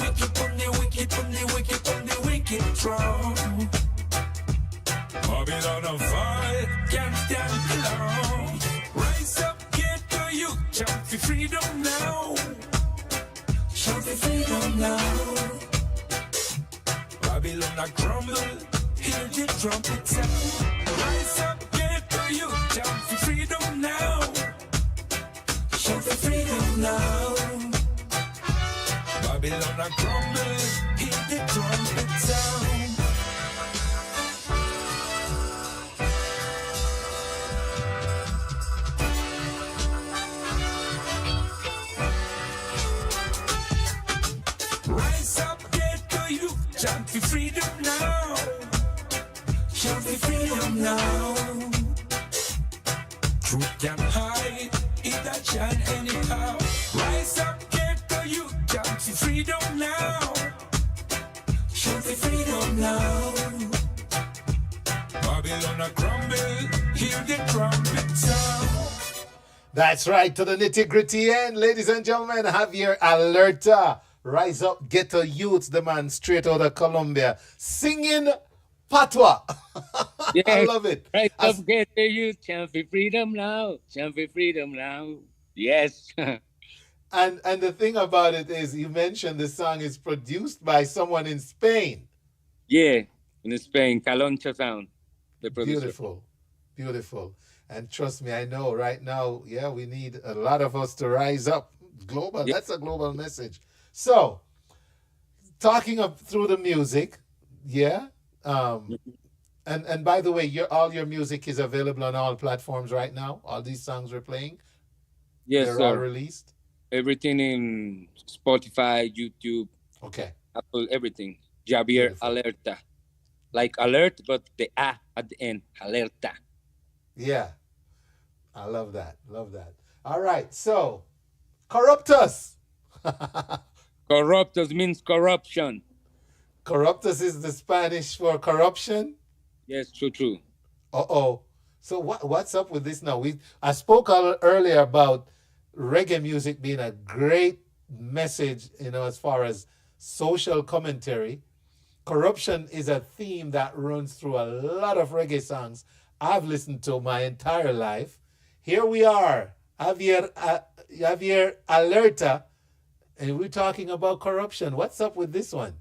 wicked throne. Babylon on fire, can't stand alone. Rise up, get the youth, jump for freedom now. Jump for freedom now. Babylon a crumble, hear the trumpet sound. Rise up, get the youth, jump for freedom now. Jump for freedom now. Babylon a crumble, hear the trumpet sound. Rise up, get the youth, jump for freedom now. Jump for freedom now. hide in that shine anyhow. Rise up, get the youth, jump to freedom now. Shout the freedom now. Babylon a crumble, hear the trumpet sound. That's right, to the nitty-gritty end, ladies and gentlemen. Javier Alerta, Rise Up Ghetto Youths, the man straight out of Colombia, singing Patois. Yes. I love it. Rise up Ghetto Youth, chant for freedom now, chant for freedom now. Yes. And the thing about it is, you mentioned the song is produced by someone in Spain. Yeah, in Spain, Caloncho Sound, the producer. Beautiful, beautiful. And trust me, I know right now, yeah, we need a lot of us to rise up. Global, that's a global message. So, talking up through the music, yeah. And by the way, all your music is available on all platforms right now. All these songs we're playing, Yes, they're sir. all released. Everything in Spotify, YouTube, Okay. Apple, everything. Javier Alerta. Like alert, but the A at the end. Alerta. Yeah. I love that. Love that. All right. So, Corruptus. Corruptus means corruption. Corruptus is the Spanish for corruption? Yes, true. Uh-oh. So what's up with this now? I spoke earlier about reggae music being a great message, as far as social commentary. Corruption is a theme that runs through a lot of reggae songs I've listened to my entire life. Here we are, Javier Alerta, and we're talking about corruption. What's up with this one?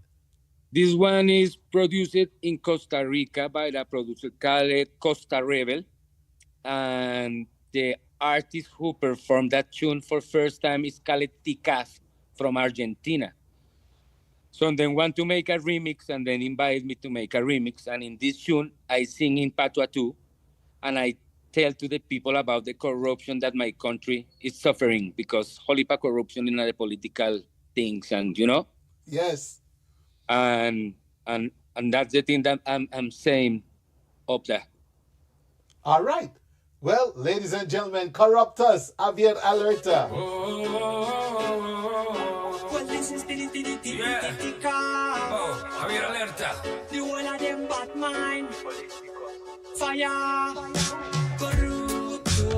This one is produced in Costa Rica by the producer called Costa Rebel. And the artist who performed that tune for first time is called Ticaz from Argentina. So then want to make a remix and then invited me to make a remix. And in this tune, I sing in Patois too. And I tell to the people about the corruption that my country is suffering because holipa corruption in the political things and Yes. And that's the thing that I'm saying up there. All right. Well, ladies and gentlemen, Corruptus, Javier Alerta. Well, this is Javier Alerta. The one of them bad mind. Fire. Corruptos.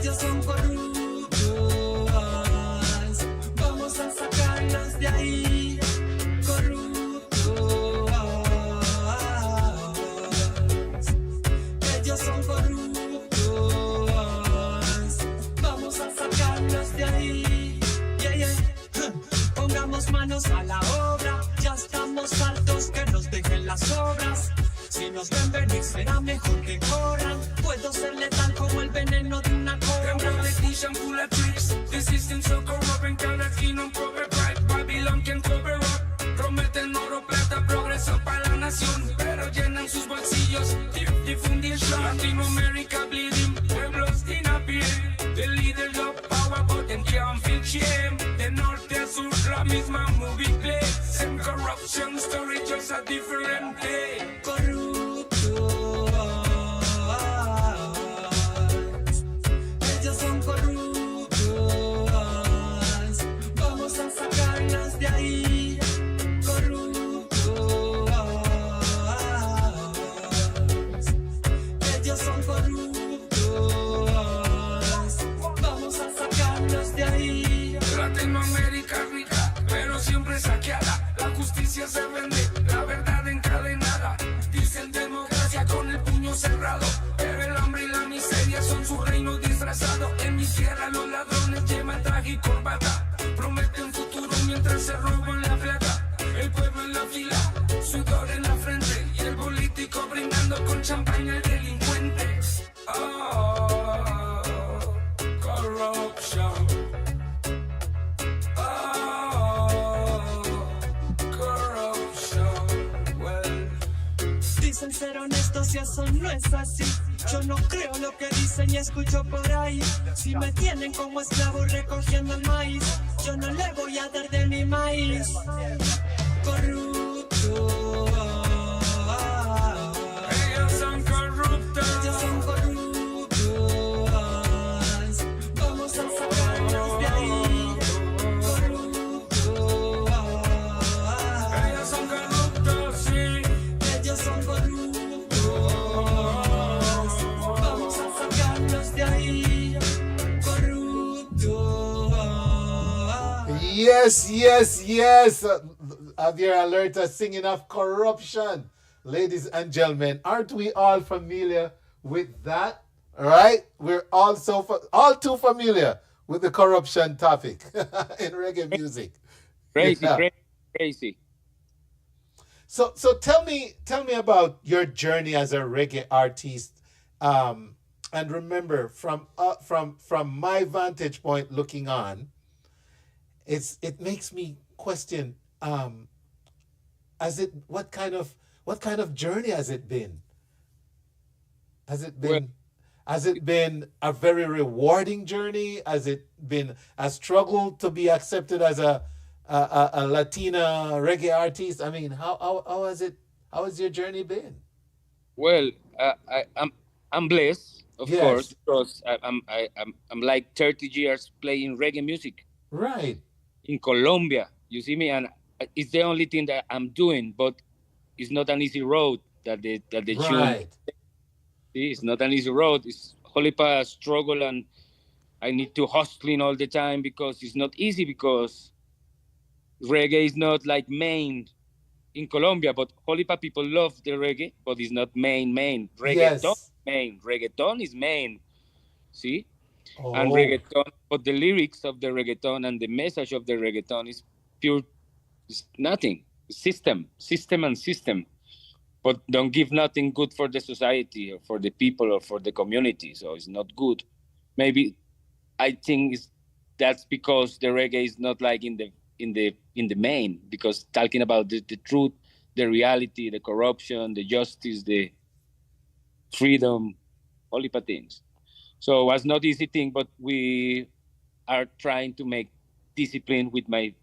Ellos son corruptos. Vamos a sacarlos de ahí. Corruptos. Ellos son corruptos. Vamos a sacarlos de ahí. Yeah. Pongamos manos a la obra. Ya estamos hartos que nos dejen las obras. Si nos ven venir será mejor que corran. Puedo ser letal como el veneno de una cobra. Politician full of tricks. The system so corrupt en cada esquina un pobre pride. Babylon can cover up. Prometen oro, plata, progreso para la nación. Pero llenan sus bolsillos. Difundición. Latinoamérica bleeding. Pueblos sin a pie. The leaders of power but them can't feel shame. De norte a sur la misma movie play. Same corruption story just a different day. Ellos son corruptos. Vamos a sacarlos de ahí. Corruptos. Ellos son corruptos. Vamos a sacarlos de ahí. Latinoamérica rica, pero siempre saqueada. La justicia se vende, la verdad encadenada. Dicen democracia con el puño cerrado, pero el hambre y la miseria son su reino disfrazado. En mi tierra los ladrones llevan traje y corbata. Prometen futuro mientras se roban la plata. El pueblo en la fila, sudor en la frente. Y el político brindando con champaña al delincuente. Oh, corruption. Dicen ser honestos y eso no es así. Yo no creo lo que dicen y escucho por ahí. Si me tienen como esclavo recogiendo el maíz, yo no le voy a dar de mi maíz. Corrupto. Ellos son corruptos. Yes, yes, yes. Javier Alerta singing of corruption. Ladies and gentlemen, aren't we all familiar with that? All right? We're also all too familiar with the corruption topic in reggae music. Crazy, Yeah. crazy, crazy. So tell me about your journey as a reggae artist. And remember, from my vantage point looking on, it makes me question, what kind of journey has it been? Has it been a very rewarding journey? Has it been a struggle to be accepted as a Latina reggae artist? I mean, how has your journey been? Well, I'm blessed, of Yes. course, because I'm like 30 years playing reggae music Right. in Colombia. You see me, and it's the only thing that I'm doing, but it's not an easy road that the tune. Right. It's not an easy road. It's a struggle, and I need to hustling all the time because it's not easy, because reggae is not like main in Colombia, but Holipa people love the reggae, but it's not main. Reggaeton Yes. main. Reggaeton is main. See? Oh. And reggaeton, but the lyrics of the reggaeton and the message of the reggaeton is pure, it's nothing. System. But don't give nothing good for the society or for the people or for the community. So it's not good. Maybe I think that's because the reggae is not like in the main, because talking about the truth, the reality, the corruption, the justice, the freedom, all the things. So it was not easy thing, but we are trying to make discipline with my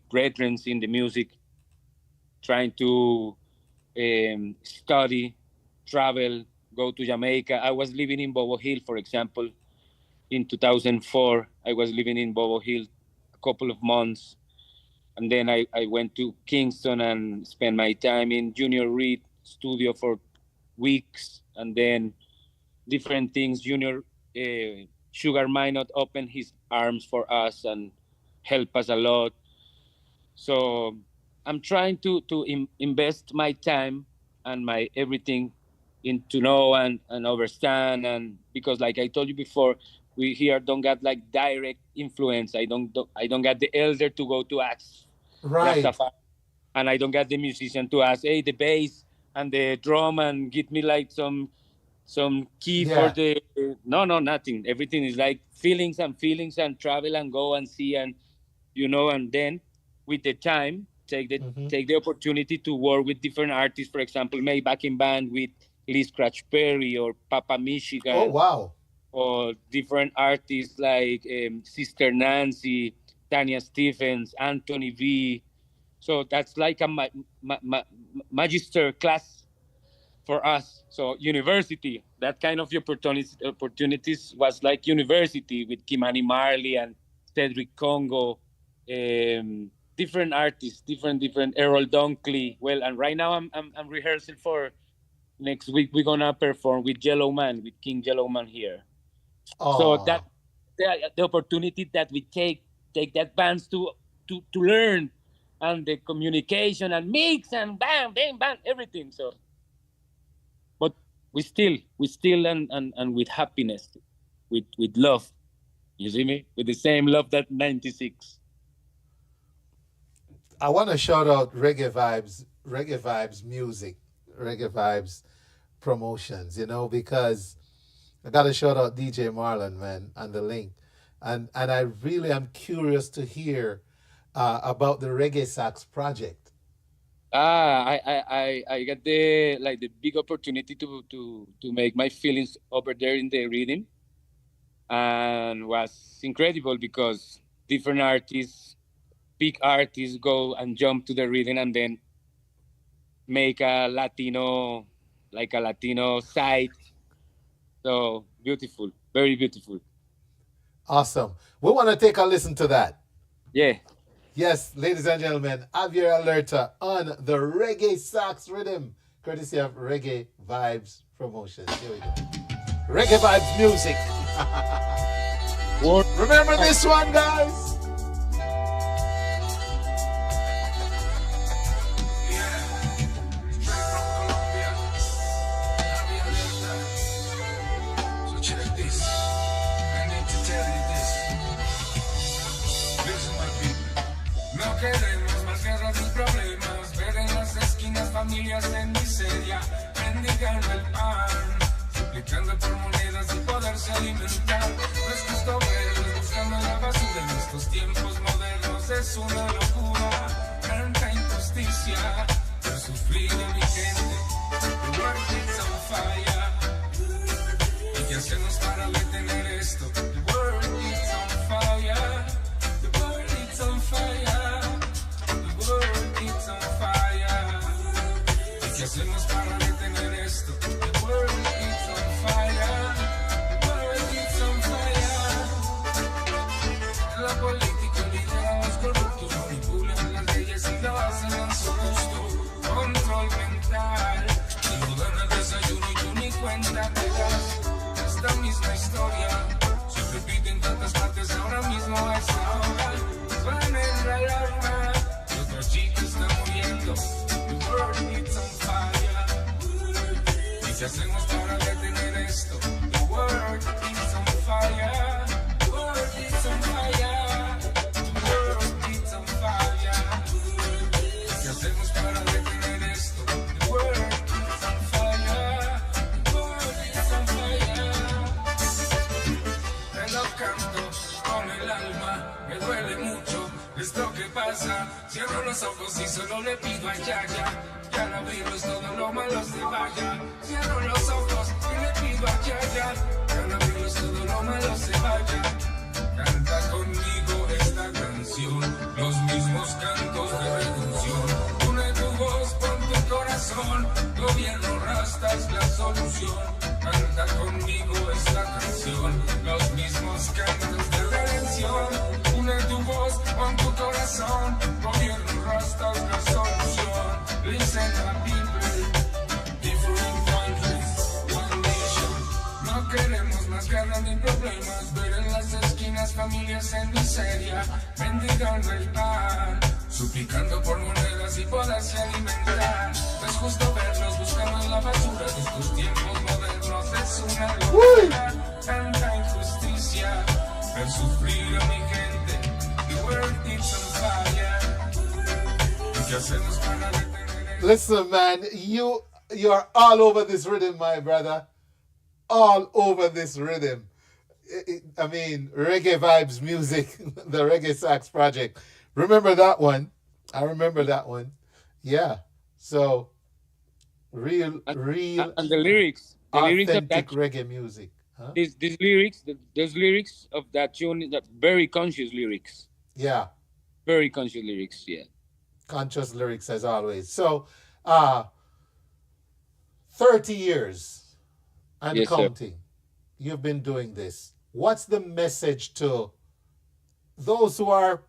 brethren in the music, trying to study, travel, go to Jamaica. I was living in Bobo Hill, for example, in 2004. I was living in Bobo Hill a couple of months. And then I went to Kingston and spent my time in Junior Reid studio for weeks. And then different things. Junior Sugar Minot opened his arms for us and helped us a lot. So I'm trying to invest my time and my everything to know and understand, and because like I told you before, we here don't get like direct influence. I don't get the elder to go to ask, Right. Rastafari, and I don't get the musician to ask, hey, the bass and the drum, and give me like some key for the no, nothing. Everything is like feelings and travel and go and see, and and then with the time take the opportunity to work with different artists. For example, maybe back in band with Lee Scratch Perry or Papa Michigan. Oh, wow. Or different artists like Sister Nancy, Tanya Stephens, Anthony V. So that's like a magister class for us. So university, that kind of opportunities was like university with Kimani Marley and Cedric Congo, different artists, different Errol Dunkley. Well, and right now I'm rehearsing for next week. We're gonna perform with Yellow Man, with King Yellow Man here. So that the opportunity that we take that bands to learn, and the communication and mix and bam, everything. So, but we still and with happiness, with love. You see me? With the same love that 96. I want to shout out Reggae Vibes music, Reggae Vibes promotions, because I got to shout out DJ Marlon, man, and the link. And I really am curious to hear about the Reggae Sax project. I got the big opportunity to make my feelings over there in the rhythm, and was incredible because different artists, big artists, go and jump to the rhythm and then make a Latino side. So beautiful, very beautiful. Awesome. We want to take a listen to that. Yeah. Yes, ladies and gentlemen, Javier Alerta on the Reggae Sax rhythm, courtesy of Reggae Vibes Promotions. Here we go. Reggae Vibes music. Remember this one, guys? mendigando el pan, suplicando por monedas y poderse alimentar. No es justo verlos buscando en la basura en estos tiempos modernos, es una locura, tanta injusticia, por sufrir a mi gente. The world is on fire. ¿Y qué hacemos para detener esto? The world is on fire. The world is on fire. The world is on fire. ¿Y qué hacemos para detener esto? The world is on fire. The world is on fire. La política lidera a los corruptos, manipulan las leyes y lo hacen a su gusto. Control mental, y no dan el desayuno y tú ni cuenta te das. Esta misma historia se repite en tantas partes ahora mismo a esta hora. Suena en la alarma, y otra chica está muriendo. The world is on fire. ¿Y qué hacemos para detener esto? The world is on fire. The world is on fire. The world is on fire. ¿Y qué hacemos para detener esto? The world is on fire. The world is on fire. Te lo canto con el alma, me duele mucho esto que pasa. Cierro los ojos y solo le pido a Yaya, que al abrirlos todo lo malo se vaya. Cierro los ojos y le pido a Yaya, que al abrirlos todo lo malo se vaya. Canta conmigo esta canción, los mismos cantos de redención. Une tu voz con tu corazón, gobierno rasta es la solución. Canta conmigo esta canción, los mismos cantos de redención. Une tu voz con tu corazón, gobierno rasta es la solución. Listen my people, different countries, one nation. No queremos más guerra ni problemas, ver en las esquinas familias en miseria, mendigando el pan, suplicando por monedas y poderse alimentar. No es justo verlos buscando en la basura de estos tiempos modernos, es una locura, tanta injusticia, ver sufrir a mi gente. The world is on fire. ¿Y qué hacemos para detener? Listen, man, you are all over this rhythm, my brother. All over this rhythm. I mean, Reggae Vibes Music, the Reggae Sax Project. Remember that one? I remember that one. Yeah. So, real, and the lyrics of authentic that reggae music. Huh? these lyrics, those lyrics of that tune, that very conscious lyrics. Yeah. Very conscious lyrics. Yeah. Conscious lyrics as always. So, 30 years and Yes, sir. counting. You've been doing this. What's the message to those who are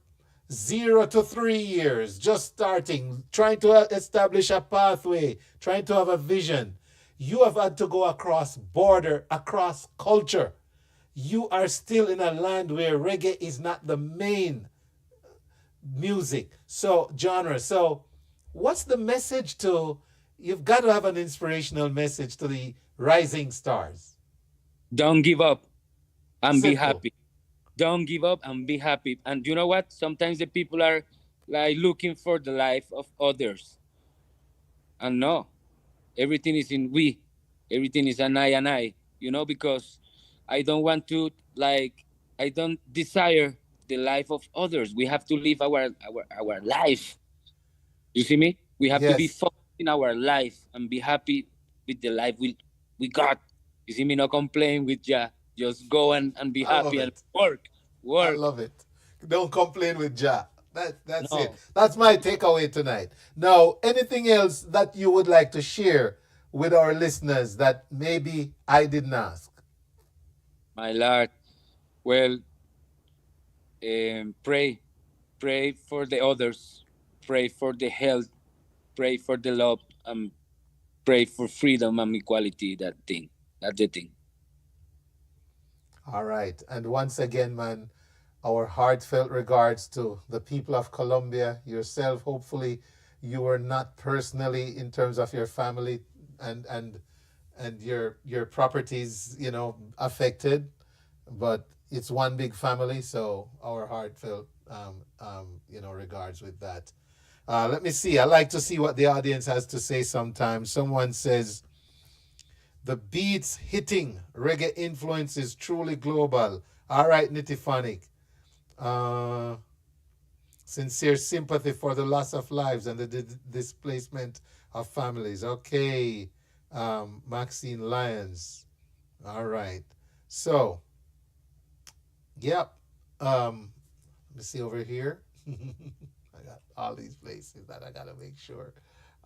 0 to 3 years, just starting, trying to establish a pathway, trying to have a vision? You have had to go across border, across culture. You are still in a land where reggae is not the main music, so genre. So what's the message to, you've got to have an inspirational message to the rising stars. Don't give up and be Simple. happy. Don't give up and be happy. And you know what? Sometimes the people are like looking for the life of others. And no, everything is in we. Everything is an I, you know, because I don't want to, like, I don't desire the life of others. We have to live our life. You see me? We have to be Yes. focused in our life and be happy with the life we got. You see me? No complain with ya. Just go and be I love happy and it. work. I love it. Don't complain with Jah. That's No. it. That's my takeaway tonight. Now, anything else that you would like to share with our listeners that maybe I didn't ask? My Lord. Well, pray for the others, pray for the health, pray for the love, and pray for freedom and equality. That's the thing. All right. And once again, man, our heartfelt regards to the people of Colombia, yourself. Hopefully you were not personally, in terms of your family and your properties, affected, but it's one big family. So our heartfelt, regards with that. Let me see. I like to see what the audience has to say sometimes. Someone says, The beats hitting. Reggae influence is truly global. All right, Nitiphonic. Sincere sympathy for the loss of lives and the displacement of families. Okay. Maxine Lyons. All right. So, yep. Let me see over here. I got all these places that I got to make sure.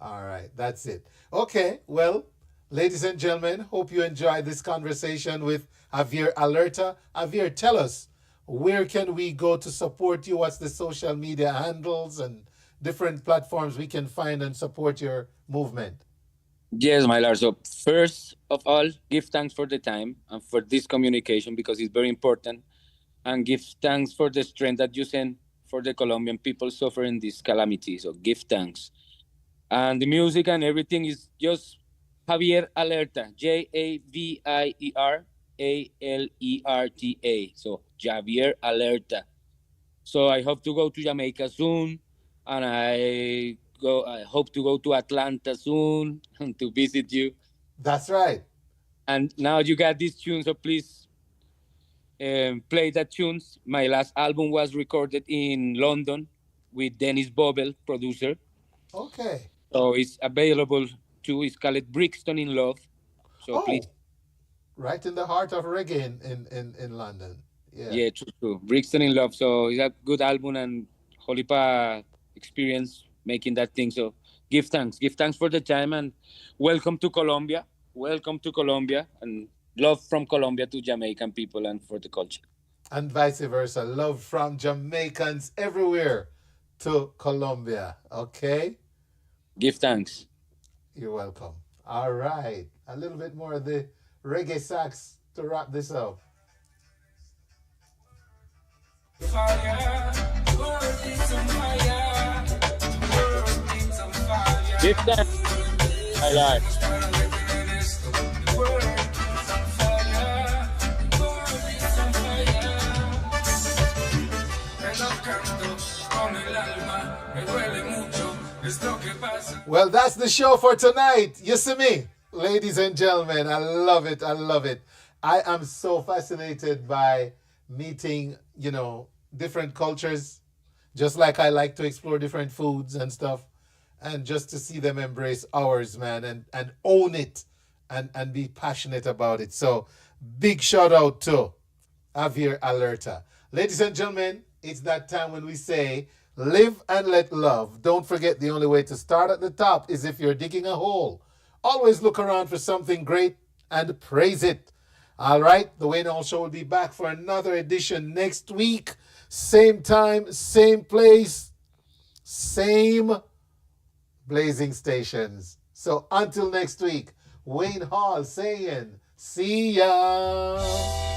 All right. That's it. Okay. Well, ladies and gentlemen, hope you enjoyed this conversation with Javier Alerta. Javier, tell us, where can we go to support you? What's the social media handles and different platforms we can find and support your movement? Yes, my Lord. So first of all, give thanks for the time and for this communication because it's very important. And give thanks for the strength that you send for the Colombian people suffering this calamity. So give thanks. And the music and everything is just Javier Alerta, JAVIER ALERTA. So Javier Alerta. So I hope to go to Jamaica soon, and I hope to go to Atlanta soon to visit you. That's right. And now you got this tune, so please play that tunes. My last album was recorded in London with Dennis Bobel, producer. Okay. So it's available too. It's called Brixton in Love. So please. Right in the heart of reggae in London. Yeah, true. Brixton in Love. So it's a good album and Holipa experience making that thing. So give thanks. Give thanks for the time and welcome to Colombia. Welcome to Colombia and love from Colombia to Jamaican people and for the culture. And vice versa. Love from Jamaicans everywhere to Colombia. Okay? Give thanks. You're welcome. All right. A little bit more of the reggae sax to wrap this up. Fire, world is on fire, world is on fire. Give thanks. I like. Well, that's the show for tonight. You see me, ladies and gentlemen. I love it. I love it. I am so fascinated by meeting, different cultures, just like I like to explore different foods and stuff, and just to see them embrace ours, man, and own it and be passionate about it. So big shout out to Javier Alerta. Ladies and gentlemen, it's that time when we say, live and let love. Don't forget, the only way to start at the top is if you're digging a hole. Always look around for something great and praise it. All right, the Wayne Hall Show will be back for another edition next week. Same time, same place, same blazing stations. So until next week, Wayne Hall saying, see ya.